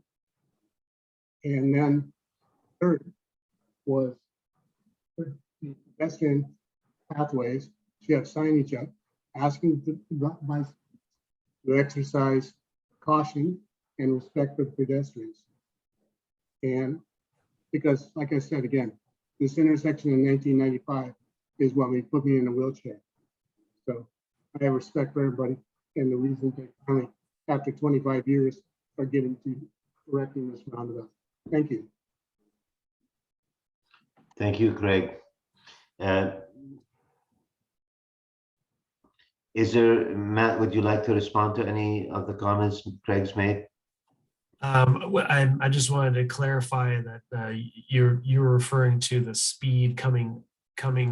And then third was the pedestrian pathways should have signage up asking the bicyclists to exercise caution and respect for pedestrians. And because, like I said again, this intersection in 1995 is what put me in a wheelchair. So I have respect for everybody and the reason they finally, after 25 years, are getting to correcting this roundabout. Thank you. Thank you, Craig. Is there, Matt, would you like to respond to any of the comments Craig's made? I just wanted to clarify that you're referring to the speed coming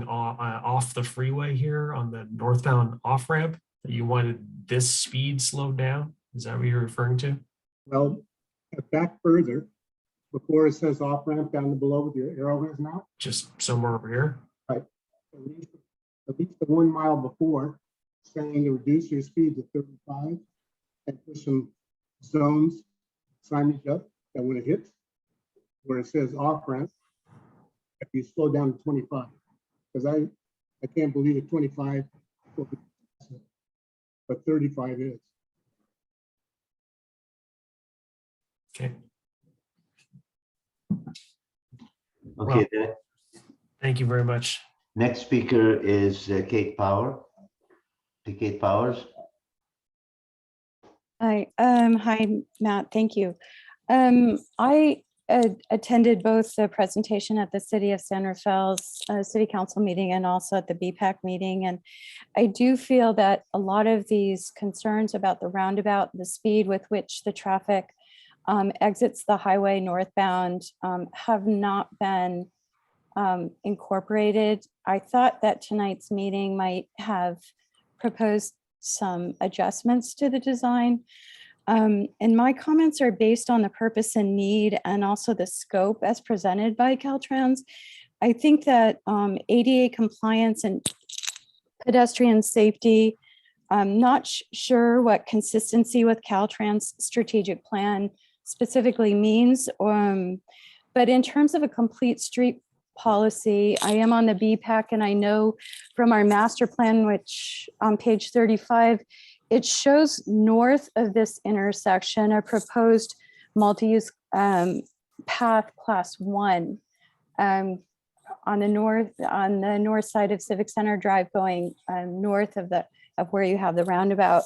off the freeway here on the northbound off ramp. That you wanted this speed slowed down. Is that what you're referring to? Well, back further, before it says off ramp down below with your arrow is now. Just somewhere over here. Right. At least the 1 mile before, saying to reduce your speed to 35 and put some zones signage up that when it hits where it says off ramp, if you slow down to 25, because I can't believe that 25 will be, but 35 is. Okay. Okay. Well, thank you very much. Next speaker is Kate Powers. Hi, hi, Matt. Thank you. I attended both the presentation at the City of San Rafael's City Council meeting and also at the BPAC meeting. And I do feel that a lot of these concerns about the roundabout, the speed with which the traffic exits the highway northbound have not been incorporated. I thought that tonight's meeting might have proposed some adjustments to the design. And my comments are based on the purpose and need and also the scope as presented by Caltrans. I think that ADA compliance and pedestrian safety, I'm not sure what consistency with Caltrans strategic plan specifically means. But in terms of a complete street policy, I am on the BPAC and I know from our master plan, which on page 35, it shows north of this intersection a proposed multi-use path class 1 on the north side of Civic Center Drive, going north of where you have the roundabout.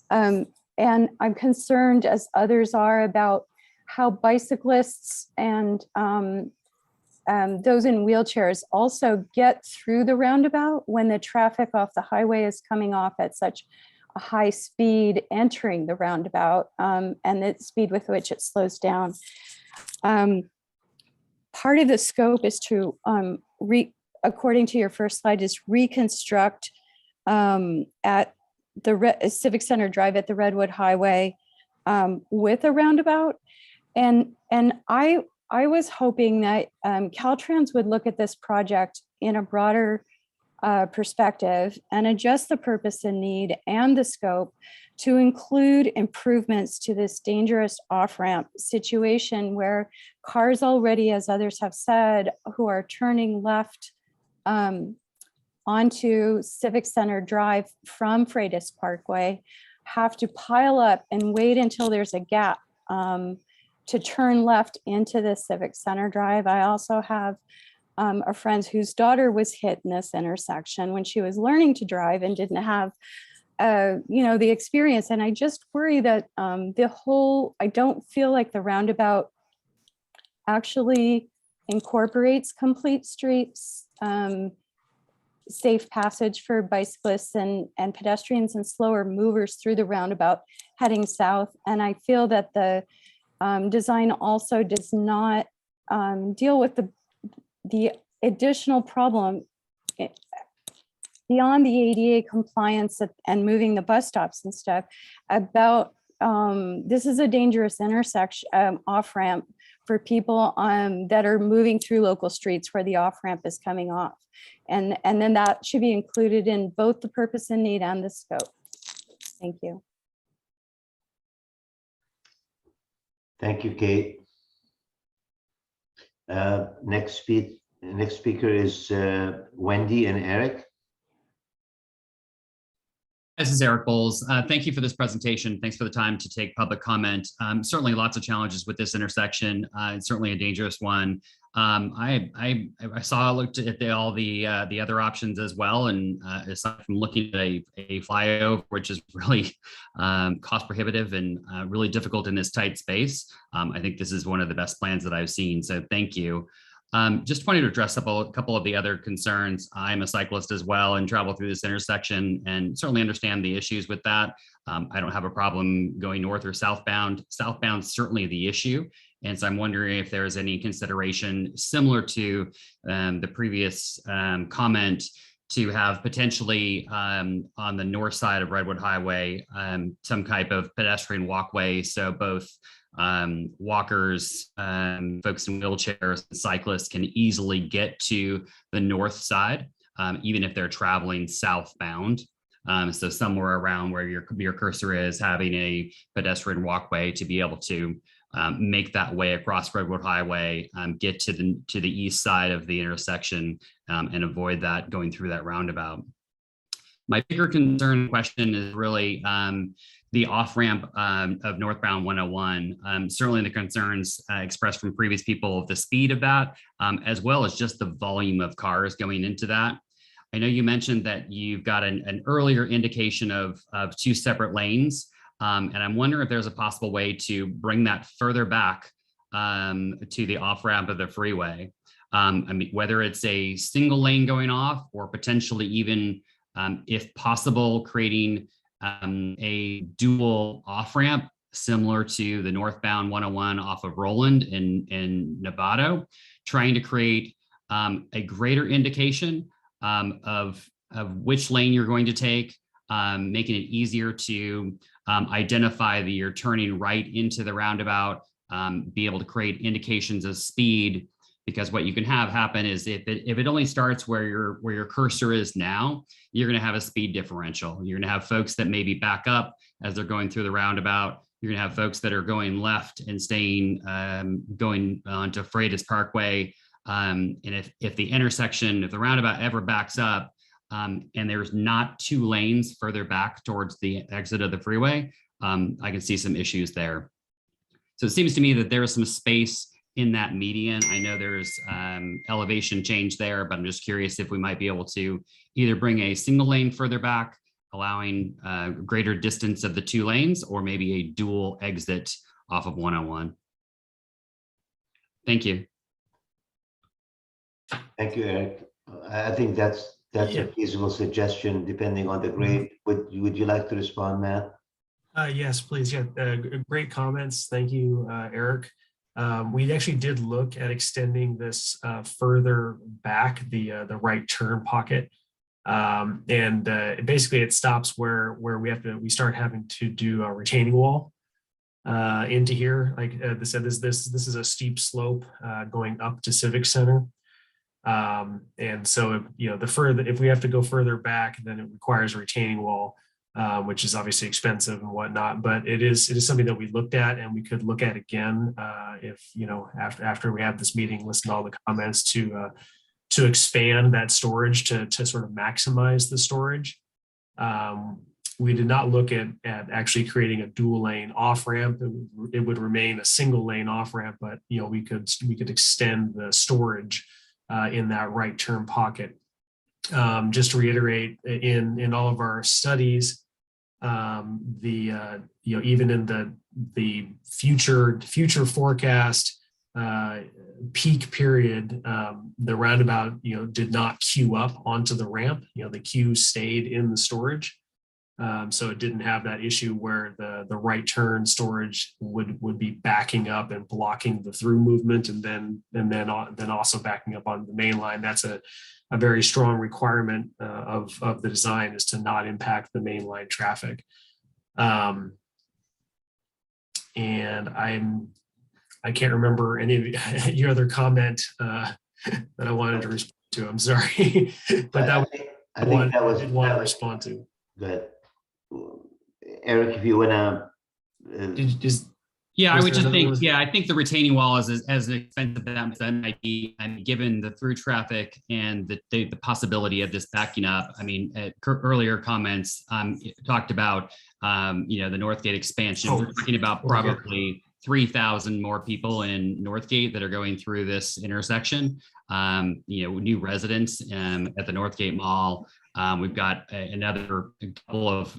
And I'm concerned, as others are, about how bicyclists and those in wheelchairs also get through the roundabout when the traffic off the highway is coming off at such a high speed entering the roundabout, and the speed with which it slows down. Part of the scope is to, according to your first slide, is reconstruct at the Civic Center Drive at the Redwood Highway with a roundabout. And I was hoping that Caltrans would look at this project in a broader perspective and adjust the purpose and need and the scope to include improvements to this dangerous off-ramp situation where cars already, as others have said, who are turning left onto Civic Center Drive from Freitas Parkway have to pile up and wait until there's a gap to turn left into the Civic Center Drive. I also have a friend whose daughter was hit in this intersection when she was learning to drive and didn't have the experience. And I just worry that I don't feel like the roundabout actually incorporates complete streets, safe passage for bicyclists and pedestrians and slower movers through the roundabout heading south. And I feel that the design also does not deal with the additional problem beyond the ADA compliance and moving the bus stops and stuff about this is a dangerous intersection off-ramp for people that are moving through local streets where the off-ramp is coming off. And then that should be included in both the purpose and need and the scope. Thank you. Thank you, Kate. Next speaker is Wendy and Eric. This is Eric Bowles. Thank you for this presentation. Thanks for the time to take public comment. Certainly lots of challenges with this intersection. It's certainly a dangerous one. I looked at all the other options as well, and aside from looking at a flyover, which is really cost prohibitive and really difficult in this tight space, I think this is one of the best plans that I've seen. So thank you. Just wanted to address up a couple of the other concerns. I'm a cyclist as well and travel through this intersection and certainly understand the issues with that. I don't have a problem going north or southbound. Southbound certainly the issue. And so I'm wondering if there's any consideration similar to the previous comment to have potentially on the north side of Redwood Highway, some type of pedestrian walkway. So both walkers, folks in wheelchairs, and cyclists can easily get to the north side, even if they're traveling southbound. So somewhere around where your cursor is, having a pedestrian walkway to be able to make that way across Redwood Highway, get to the east side of the intersection, and avoid that going through that roundabout. My bigger concern question is really the off-ramp of northbound 101. Certainly the concerns expressed from previous people of the speed of that, as well as just the volume of cars going into that. I know you mentioned that you've got an earlier indication of 2 separate lanes. And I'm wondering if there's a possible way to bring that further back to the off-ramp of the freeway. I mean, whether it's a single lane going off or potentially even, if possible, creating a dual off-ramp similar to the northbound 101 off of Roland in Novato, trying to create a greater indication of which lane you're going to take, making it easier to identify that you're turning right into the roundabout, be able to create indications of speed, because what you can have happen is if it only starts where your cursor is now, you're going to have a speed differential. You're going to have folks that maybe back up as they're going through the roundabout. You're going to have folks that are going left and staying, going onto Freitas Parkway. And if the roundabout ever backs up, and there's not 2 lanes further back towards the exit of the freeway, I can see some issues there. So it seems to me that there is some space in that median. I know there's elevation change there, but I'm just curious if we might be able to either bring a single lane further back, allowing greater distance of the 2 lanes, or maybe a dual exit off of 101. Thank you. Thank you, Eric. I think that's a feasible suggestion, depending on the grade. Would you like to respond, Matt? Yes, please. Yeah, great comments. Thank you, Eric. We actually did look at extending this further back, the right turn pocket, and basically it stops where we start having to do a retaining wall into here. Like they said, this is a steep slope going up to Civic Center. And so, if we have to go further back, then it requires a retaining wall, which is obviously expensive and whatnot. But it is something that we looked at, and we could look at again if after we have this meeting, listen to all the comments to expand that storage to sort of maximize the storage. We did not look at actually creating a dual lane off ramp. It would remain a single lane off ramp, but we could extend the storage in that right turn pocket. Just to reiterate, in all of our studies, even in the future forecast peak period, the roundabout did not queue up onto the ramp. The queue stayed in the storage. So it didn't have that issue where the right turn storage would be backing up and blocking the through movement, and then also backing up on the main line. That's a very strong requirement of the design, is to not impact the main line traffic. And I can't remember any of your other comment that I wanted to respond to. I'm sorry, but I did want to respond to. Good. Eric, if you wanna I would just think, I think the retaining wall is as expensive as that might be, and given the through traffic and the possibility of this backing up. I mean, earlier comments talked about the Northgate expansion. We're talking about probably 3,000 more people in Northgate that are going through this intersection. New residents at the Northgate Mall We've got another couple of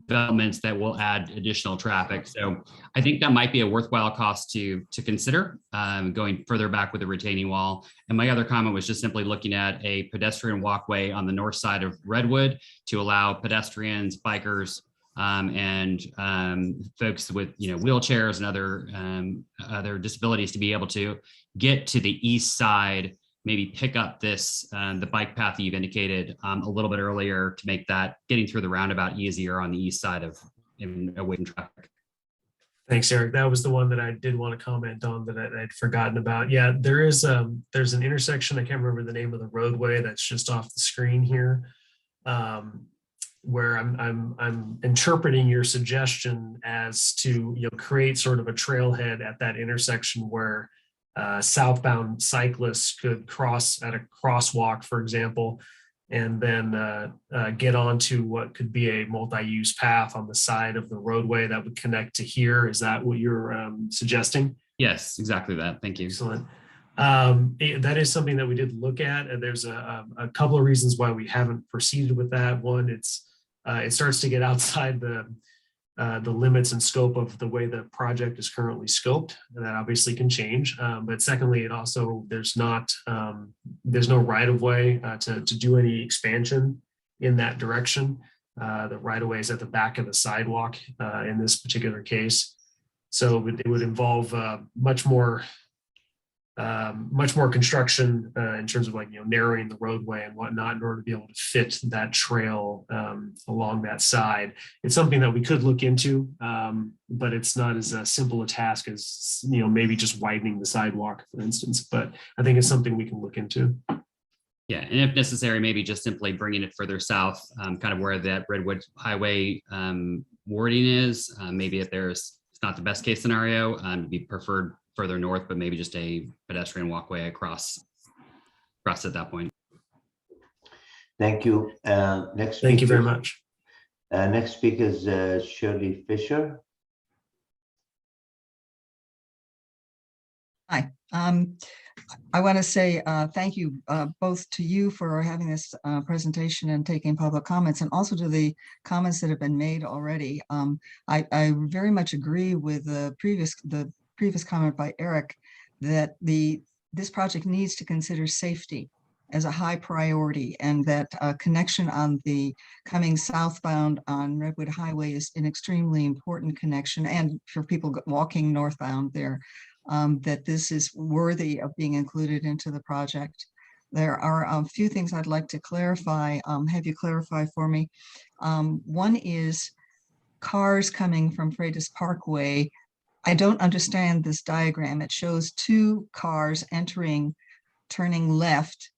developments that will add additional traffic. So I think that might be a worthwhile cost to consider going further back with the retaining wall. And my other comment was just simply looking at a pedestrian walkway on the north side of Redwood to allow pedestrians, bikers, and folks with wheelchairs and other disabilities to be able to get to the east side, maybe pick up this the bike path that you've indicated a little bit earlier to make that getting through the roundabout easier on the east side of away from traffic. Thanks, Eric. That was the one that I did want to comment on that I'd forgotten about. Yeah, there's an intersection. I can't remember the name of the roadway that's just off the screen here, where I'm interpreting your suggestion as to create sort of a trailhead at that intersection where southbound cyclists could cross at a crosswalk, for example, and then get onto what could be a multi-use path on the side of the roadway that would connect to here. Is that what you're suggesting? Yes, exactly that. Thank you. Excellent. That is something that we did look at, and there's a couple of reasons why we haven't proceeded with that. One, it starts to get outside the limits and scope of the way the project is currently scoped, and that obviously can change. But secondly, it also there's no right of way to do any expansion in that direction. The right of way is at the back of the sidewalk in this particular case, so it would involve much more construction in terms of narrowing the roadway and whatnot in order to be able to fit that trail along that side. It's something that we could look into, but it's not as simple a task as maybe just widening the sidewalk, for instance. But I think it's something we can look into. Yeah, and if necessary, maybe just simply bringing it further south, kind of where that Redwood Highway wording is. Maybe if it's not the best case scenario, to be preferred further north, but maybe just a pedestrian walkway across at that point. Thank you. Next speaker, thank you very much. Next speaker is Shirley Fisher. Hi. I want to say thank you both to you for having this presentation and taking public comments, and also to the comments that have been made already. I very much agree with the previous comment by Eric that this project needs to consider safety as a high priority, and that connection on the coming southbound on Redwood Highway is an extremely important connection, and for people walking northbound there, that this is worthy of being included into the project. There are a few things I'd like to clarify, have you clarify for me. One is cars coming from Freitas Parkway. I don't understand this diagram. It shows two cars turning left.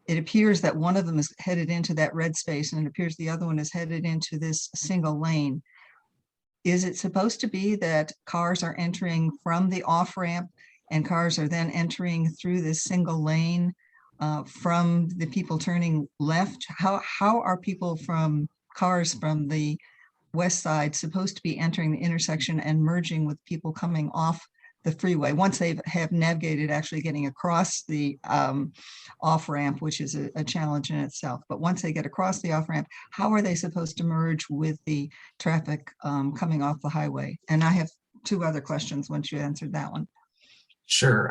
It appears that one of them is headed into that red space, and it appears the other one is headed into this single lane. Is it supposed to be that cars are entering from the off-ramp and cars are then entering through this single lane from the people turning left? How are cars from the west side supposed to be entering the intersection and merging with people coming off the freeway once they have navigated actually getting across the off-ramp, which is a challenge in itself? But once they get across the off-ramp, how are they supposed to merge with the traffic coming off the highway? And I have two other questions once you answered that one. Sure.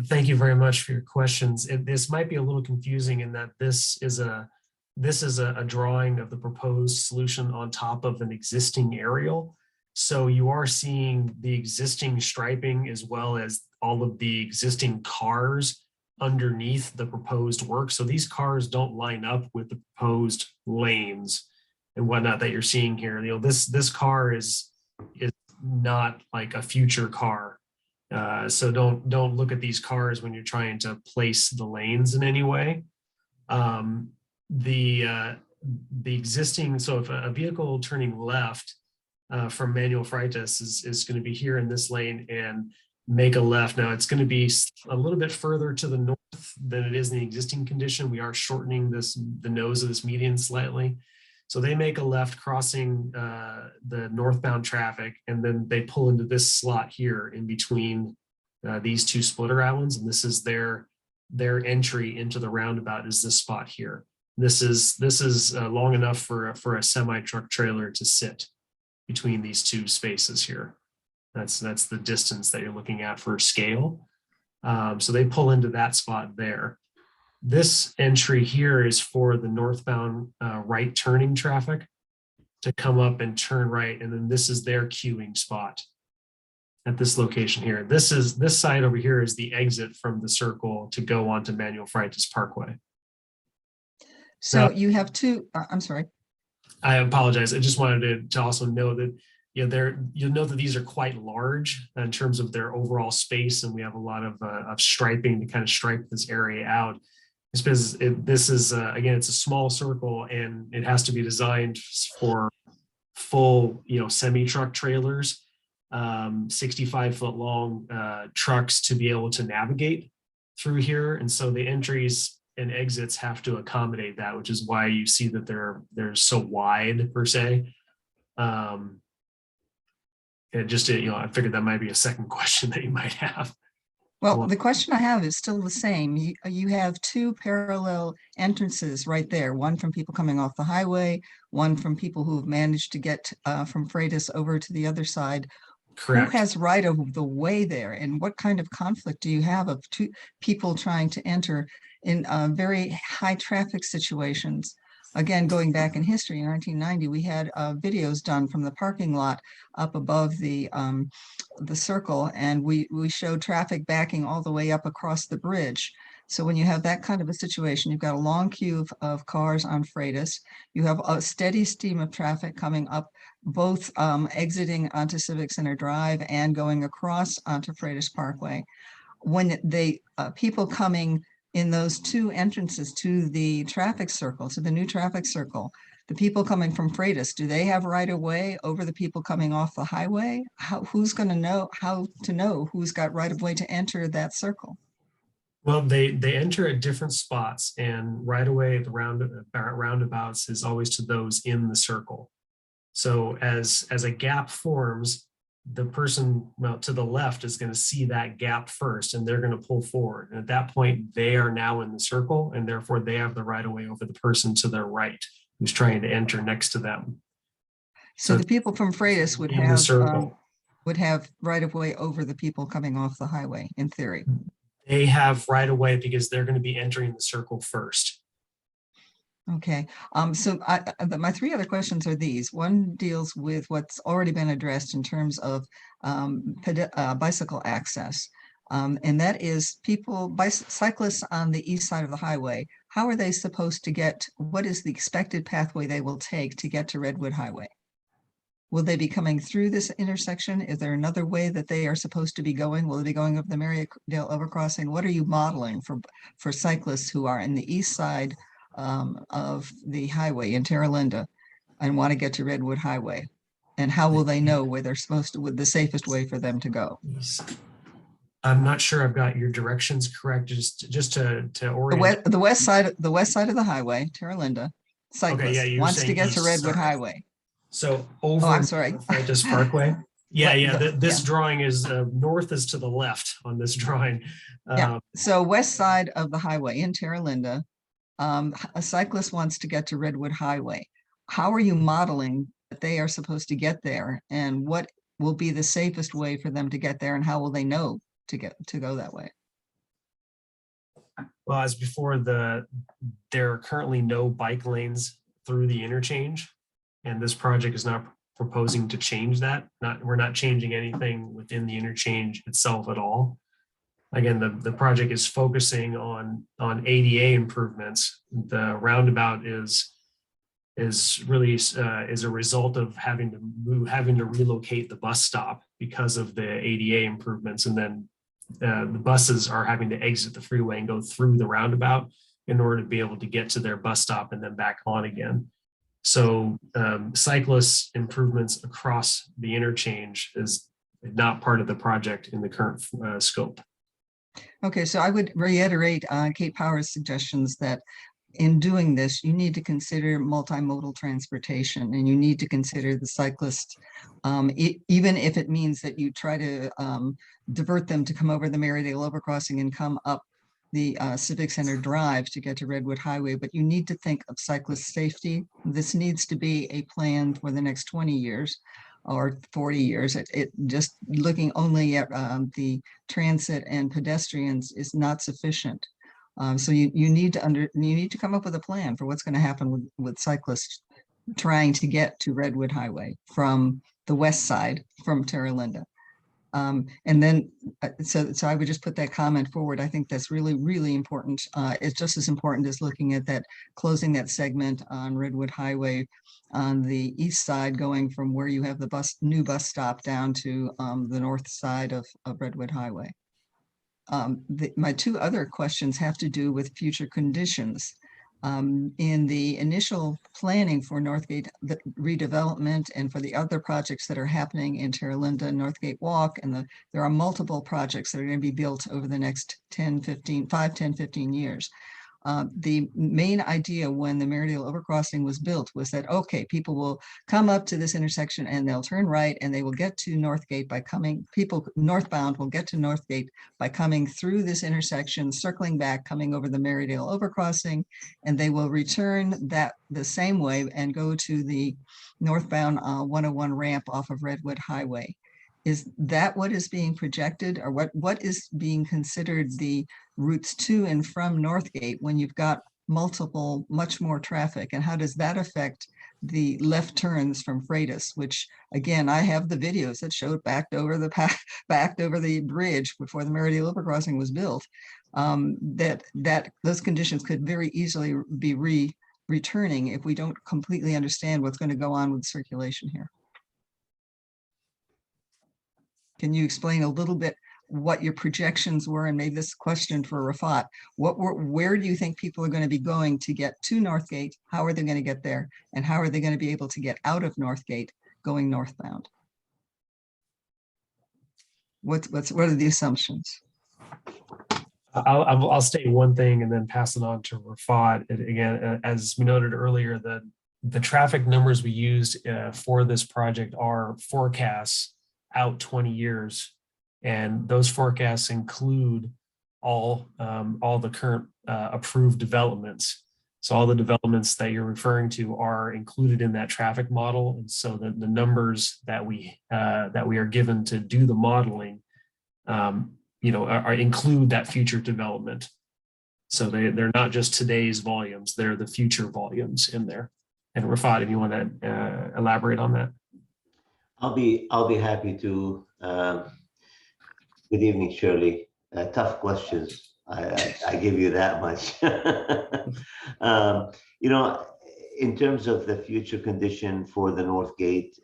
Thank you very much for your questions. This might be a little confusing in that this is a drawing of the proposed solution on top of an existing aerial. So you are seeing the existing striping as well as all of the existing cars underneath the proposed work. So these cars don't line up with the proposed lanes and whatnot that you're seeing here. This car is not like a future car. So don't look at these cars when you're trying to place the lanes in any way. The existing, so if a vehicle turning left from Manuel Freitas is going to be here in this lane and make a left. Now it's going to be a little bit further to the north than it is in the existing condition. We are shortening the nose of this median slightly. So they make a left crossing the northbound traffic, and then they pull into this slot here in between these two splitter islands. And this is their entry into the roundabout is this spot here. This is long enough for a semi truck trailer to sit between these two spaces here. That's the distance that you're looking at for scale. So they pull into that spot there. This entry here is for the northbound right turning traffic to come up and turn right. And then this is their queuing spot at this location here. This side over here is the exit from the circle to go onto Manuel Freitas Parkway. So you have two, I'm sorry. I apologize. I just wanted to also know that you'll note that these are quite large in terms of their overall space, and we have a lot of striping to kind of stripe this area out. It's because this is again, it's a small circle, and it has to be designed for full, semi truck trailers, 65-foot long trucks to be able to navigate through here, and so the entries and exits have to accommodate that, which is why you see that they're so wide per se. And just I figured that might be a second question that you might have. Well, the question I have is still the same. You have two parallel entrances right there, one from people coming off the highway, one from people who have managed to get from Freitas over to the other side. Correct. Who has right of the way there, and what kind of conflict do you have of two people trying to enter in very high traffic situations? Again, going back in history, in 1990, we had videos done from the parking lot up above the circle, and we showed traffic backing all the way up across the bridge. So when you have that kind of a situation, you've got a long queue of cars on Freitas. You have a steady stream of traffic coming up, both exiting onto Civic Center Drive and going across onto Freitas Parkway. When people coming in those two entrances to the traffic circle, to the new traffic circle, the people coming from Freitas, do they have right of way over the people coming off the highway? Who's going to know how to know who's got right of way to enter that circle? Well, they enter at different spots, and right away the roundabouts is always to those in the circle. So as a gap forms, the person to the left is going to see that gap first, and they're going to pull forward. And at that point, they are now in the circle, and therefore they have the right of way over the person to their right who's trying to enter next to them. So the people from Freitas would have right of way over the people coming off the highway, in theory. They have right of way because they're going to be entering the circle first. Okay, so my three other questions are these. One deals with what's already been addressed in terms of bicycle access. And that is cyclists on the east side of the highway. How are they supposed to get, what is the expected pathway they will take to get to Redwood Highway? Will they be coming through this intersection? Is there another way that they are supposed to be going? Will they be going up the Marydale Overcrossing? What are you modeling for cyclists who are in the east side of the highway in Terra Linda and want to get to Redwood Highway? And how will they know where they're supposed to, with the safest way for them to go? I'm not sure I've got your directions correct. Just to orient. The west side of the highway, Terra Linda, cyclist wants to get to Redwood Highway. So over I'm sorry. Freitas Parkway. This drawing is north is to the left on this drawing. So west side of the highway in Terra Linda, a cyclist wants to get to Redwood Highway. How are you modeling that they are supposed to get there, and what will be the safest way for them to get there, and how will they know to go that way? Well, as before, there are currently no bike lanes through the interchange, and this project is not proposing to change that. We're not changing anything within the interchange itself at all. Again, the project is focusing on ADA improvements. The roundabout is really is a result of having to relocate the bus stop because of the ADA improvements, and then the buses are having to exit the freeway and go through the roundabout in order to be able to get to their bus stop and then back on again. So cyclist improvements across the interchange is not part of the project in the current scope. Okay, so I would reiterate Kate Power's suggestions that in doing this, you need to consider multimodal transportation, and you need to consider the cyclist, even if it means that you try to divert them to come over the Marydale Overcrossing and come up the Civic Center Drive to get to Redwood Highway, but you need to think of cyclist safety. This needs to be a plan for the next 20 years or 40 years. It just looking only at the transit and pedestrians is not sufficient. So you need to come up with a plan for what's going to happen with cyclists trying to get to Redwood Highway from the west side from Terra Linda. And then, so I would just put that comment forward. I think that's really, really important. It's just as important as looking at that, closing that segment on Redwood Highway on the east side, going from where you have the new bus stop down to the north side of Redwood Highway. My two other questions have to do with future conditions. In the initial planning for Northgate redevelopment and for the other projects that are happening in Terra Linda, Northgate Walk, and there are multiple projects that are going to be built over the next 10, 15 years. The main idea when the Merridale Overcrossing was built was that, okay, people will come up to this intersection and they'll turn right and they will get to Northgate by coming, people northbound will get to Northgate by coming through this intersection, circling back, coming over the Merridale Overcrossing, and they will return that the same way and go to the northbound 101 ramp off of Redwood Highway. Is that what is being projected, or what is being considered the routes to and from Northgate when you've got much more traffic? And how does that affect the left turns from Freitas, which again, I have the videos that showed backed over the bridge before the Merridale Overcrossing was built, that those conditions could very easily be returning if we don't completely understand what's going to go on with circulation here. Can you explain a little bit what your projections were? And maybe this question for Rafat, where do you think people are going to be going to get to Northgate? How are they going to get there? And how are they going to be able to get out of Northgate going northbound? What are the assumptions? I'll state one thing and then pass it on to Rafat. And again, as we noted earlier, the traffic numbers we used for this project are forecasts out 20 years. And those forecasts include all the current approved developments. So all the developments that you're referring to are included in that traffic model. And so the numbers that we are given to do the modeling, include that future development. So they're not just today's volumes, they're the future volumes in there. And Rafat, if you want to elaborate on that. I'll be happy to. Good evening, Shirley. Tough questions. I give you that much. In terms of the future condition for the Northgate,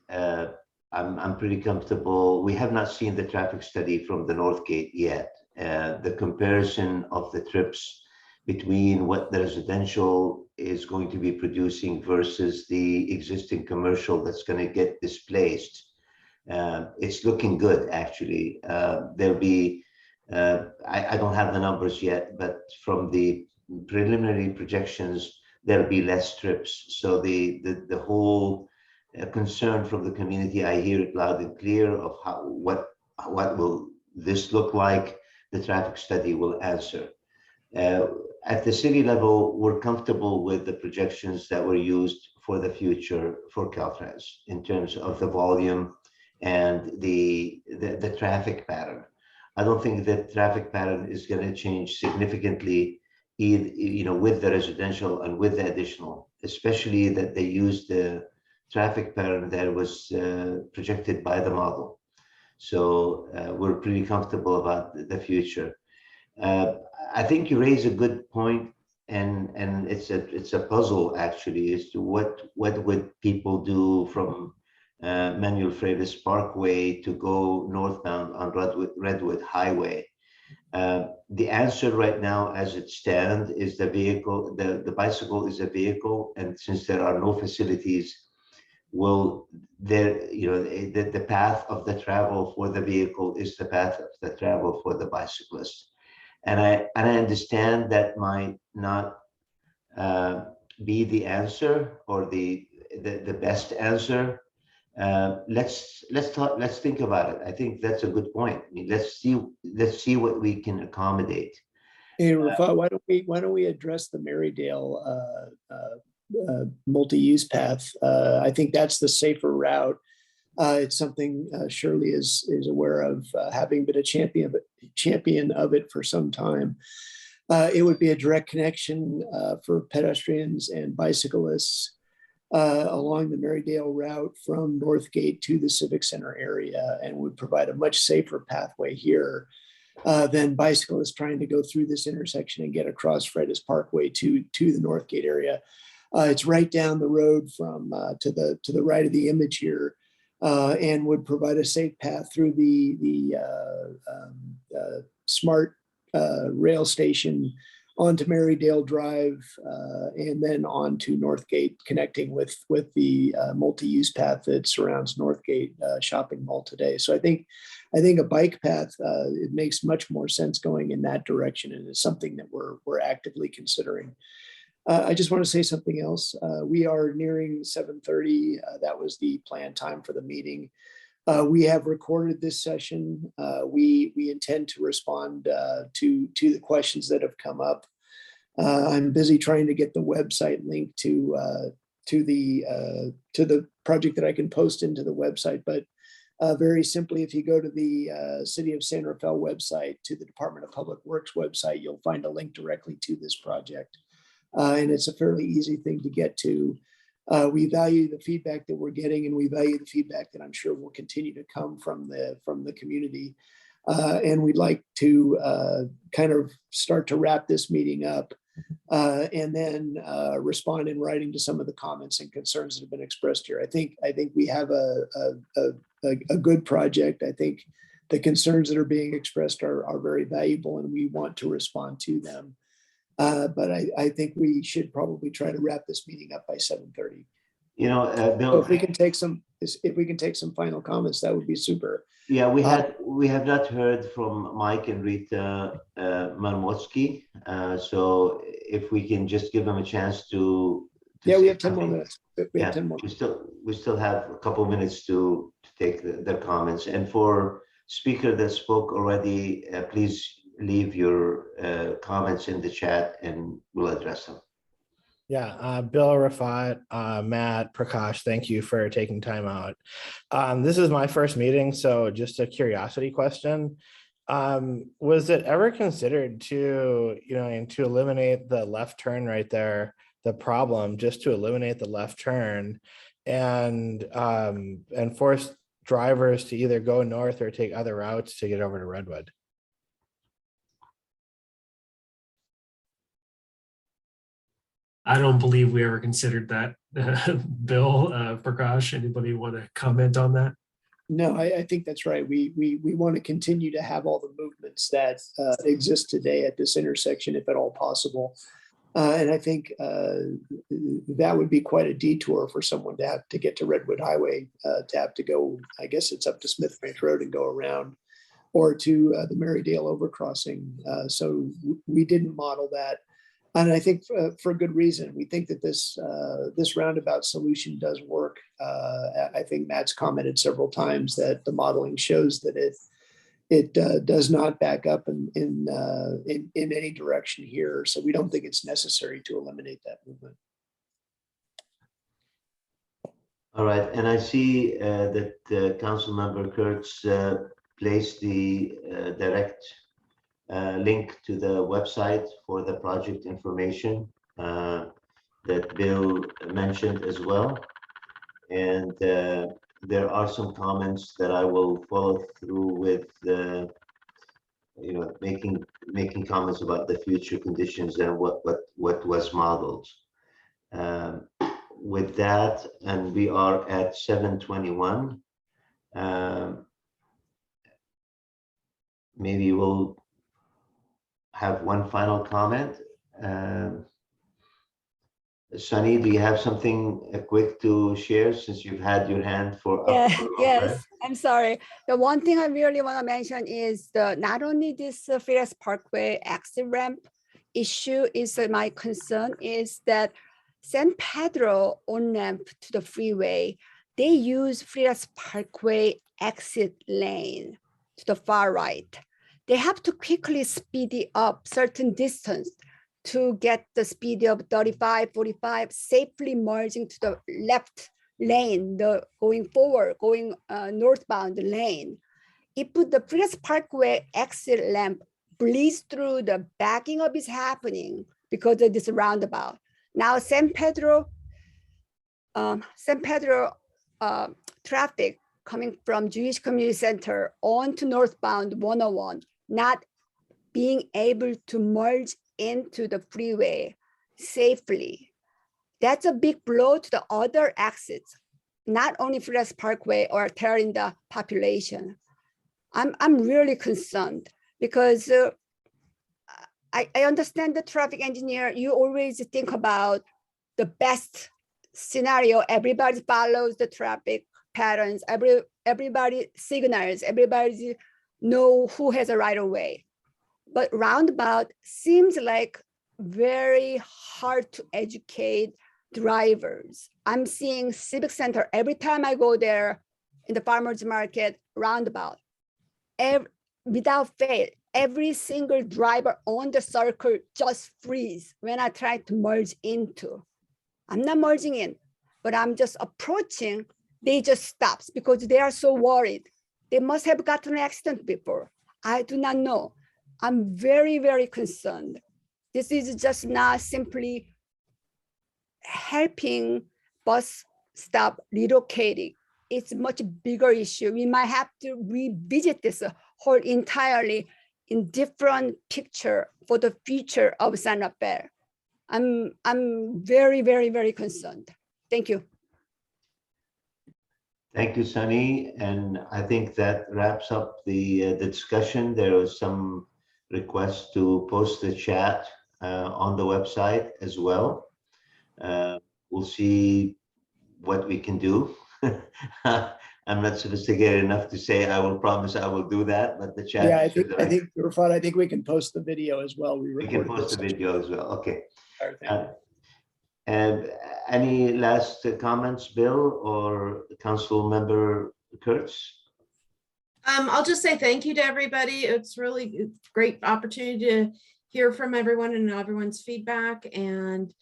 I'm pretty comfortable. We have not seen the traffic study from the Northgate yet. The comparison of the trips between what the residential is going to be producing versus the existing commercial that's going to get displaced. It's looking good, actually. There'll be, I don't have the numbers yet, but from the preliminary projections, there'll be less trips. So the whole concern from the community, I hear it loud and clear of what will this look like, the traffic study will answer. At the city level, we're comfortable with the projections that were used for the future for Caltrans in terms of the volume and the traffic pattern. I don't think the traffic pattern is going to change significantly, with the residential and with the additional, especially that they use the traffic pattern that was projected by the model. So we're pretty comfortable about the future. I think you raise a good point, and it's a puzzle actually as to what would people do from Manuel Freitas Parkway to go northbound on Redwood Highway. The answer right now, as it stands, is the vehicle. The bicycle is a vehicle, and since there are no facilities, the path of the travel for the vehicle is the path of the travel for the bicyclist. And I understand that might not be the answer or the best answer. Let's think about it. I think that's a good point. I mean, let's see what we can accommodate. Hey, Rafa, why don't we address the Marydale multi-use path? I think that's the safer route. It's something Shirley is aware of, having been a champion of it for some time. It would be a direct connection for pedestrians and bicyclists along the Marydale route from Northgate to the Civic Center area, and would provide a much safer pathway here than bicyclists trying to go through this intersection and get across Freitas Parkway to the Northgate area. It's right down the road from to the right of the image here, and would provide a safe path through the smart rail station onto Marydale Drive, and then on to Northgate, connecting with the multi-use path that surrounds Northgate shopping mall today. So I think a bike path, it makes much more sense going in that direction, and it's something that we're actively considering. I just want to say something else. We are nearing 7:30. That was the planned time for the meeting. We have recorded this session. We intend to respond to the questions that have come up. I'm busy trying to get the website link to the project that I can post into the website. But very simply, if you go to the City of San Rafael website, to the Department of Public Works website, you'll find a link directly to this project. And it's a fairly easy thing to get to. We value the feedback that we're getting, and we value the feedback that I'm sure will continue to come from the community. And we'd like to kind of start to wrap this meeting up, and then respond in writing to some of the comments and concerns that have been expressed here. I think we have a good project. I think the concerns that are being expressed are very valuable, and we want to respond to them. But I think we should probably try to wrap this meeting up by 7:30. You know, Bill, So if we can take some final comments, that would be super. Yeah, we have not heard from Mike and Rita Marmotsky. So if we can just give them a chance to Yeah, we have 10 more minutes. We Yeah, have 10 more. we still have a couple of minutes to take their comments. And for speaker that spoke already, please leave your comments in the chat and we'll address them. Yeah, Bill, Rafat, Matt, Prakash, thank you for taking time out. This is my first meeting, so just a curiosity question. Was it ever considered to eliminate the left turn right there, the problem, just to eliminate the left turn and force drivers to either go north or take other routes to get over to Redwood? I don't believe we ever considered that. Bill, Prakash, anybody want to comment on that? No, I think that's right. We want to continue to have all the movements that exist today at this intersection, if at all possible. And I think that would be quite a detour for someone to have to get to Redwood Highway, to have to go, I guess it's up to Smith Ranch Road and go around, or to the Marydale overcrossing. So we didn't model that. And I think for a good reason. We think that this roundabout solution does work. I think Matt's commented several times that the modeling shows that it does not back up in any direction here. So we don't think it's necessary to eliminate that movement. All right, and I see that Councilmember Kurtz placed the direct link to the website for the project information that Bill mentioned as well. And there are some comments that I will follow through with, making comments about the future conditions and what was modeled. With that, and we are at 7:21. Maybe we'll have one final comment. Sunny, do you have something quick to share since you've had your hand for? Yes, I'm sorry. The one thing I really want to mention is not only this Freitas Parkway exit ramp issue is my concern is that San Pedro on-ramp to the freeway, they use Freitas Parkway exit lane to the far right. they have to quickly speed it up certain distance to get the speed of 35, 45, safely merging to the left lane, the going forward, going northbound lane. If the Freitas Parkway exit lamp bleeds through, the backing up is happening because of this roundabout. Now San Pedro traffic coming from Jewish Community Center on to northbound 101, not being able to merge into the freeway safely. That's a big blow to the other exits, not only Freitas Parkway or tearing the population. I'm really concerned because I understand the traffic engineer, you always think about the best scenario. Everybody follows the traffic patterns, everybody signals, everybody know who has a right of way. But roundabout seems like very hard to educate drivers. I'm seeing Civic Center every time I go there in the farmers market roundabout. Without fail, every single driver on the circle just freeze when I try to merge into. I'm not merging in, but I'm just approaching, they just stops because they are so worried. They must have gotten an accident before. I do not know. I'm very, very concerned. This is just not simply helping bus stop relocating. It's a much bigger issue. We might have to revisit this whole entirely in different picture for the future of San Rafael. I'm very, very, very concerned. Thank you. Thank you, Sunny. And I think that wraps up the discussion. There was some requests to post the chat on the website as well. We'll see what we can do. I'm not sophisticated enough to say I will promise I will do that, but the chat. Yeah, I think we can post the video as well. We can post the video as well. Okay. All right, And any last comments, Bill or Council Member Kurtz? I'll just say thank you to everybody. It's really a great opportunity to hear from everyone and everyone's feedback. And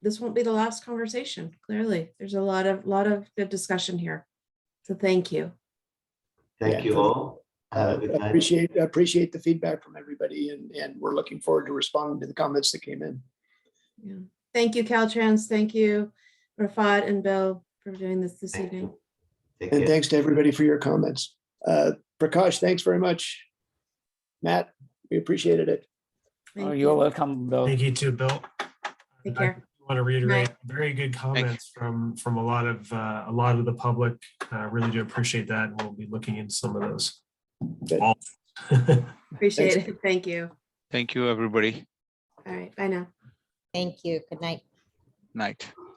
this won't be the last conversation. Clearly, there's a lot of good discussion here. So thank you. Thank you all. Appreciate the feedback from everybody, and we're looking forward to responding to the comments that came in. Yeah. Thank you, Caltrans. Thank you, Rafat and Bill, for doing this evening. And thanks to everybody for your comments. Prakash, thanks very much. Matt, we appreciated it. You're welcome, Bill. Thank you too, Bill. Take care. I want to reiterate very good comments from a lot of the public. Really do appreciate that, and we'll be looking into some of those. Appreciate it. Thank you. Thank you, everybody. All right. Bye now. Thank you. Good night. Night.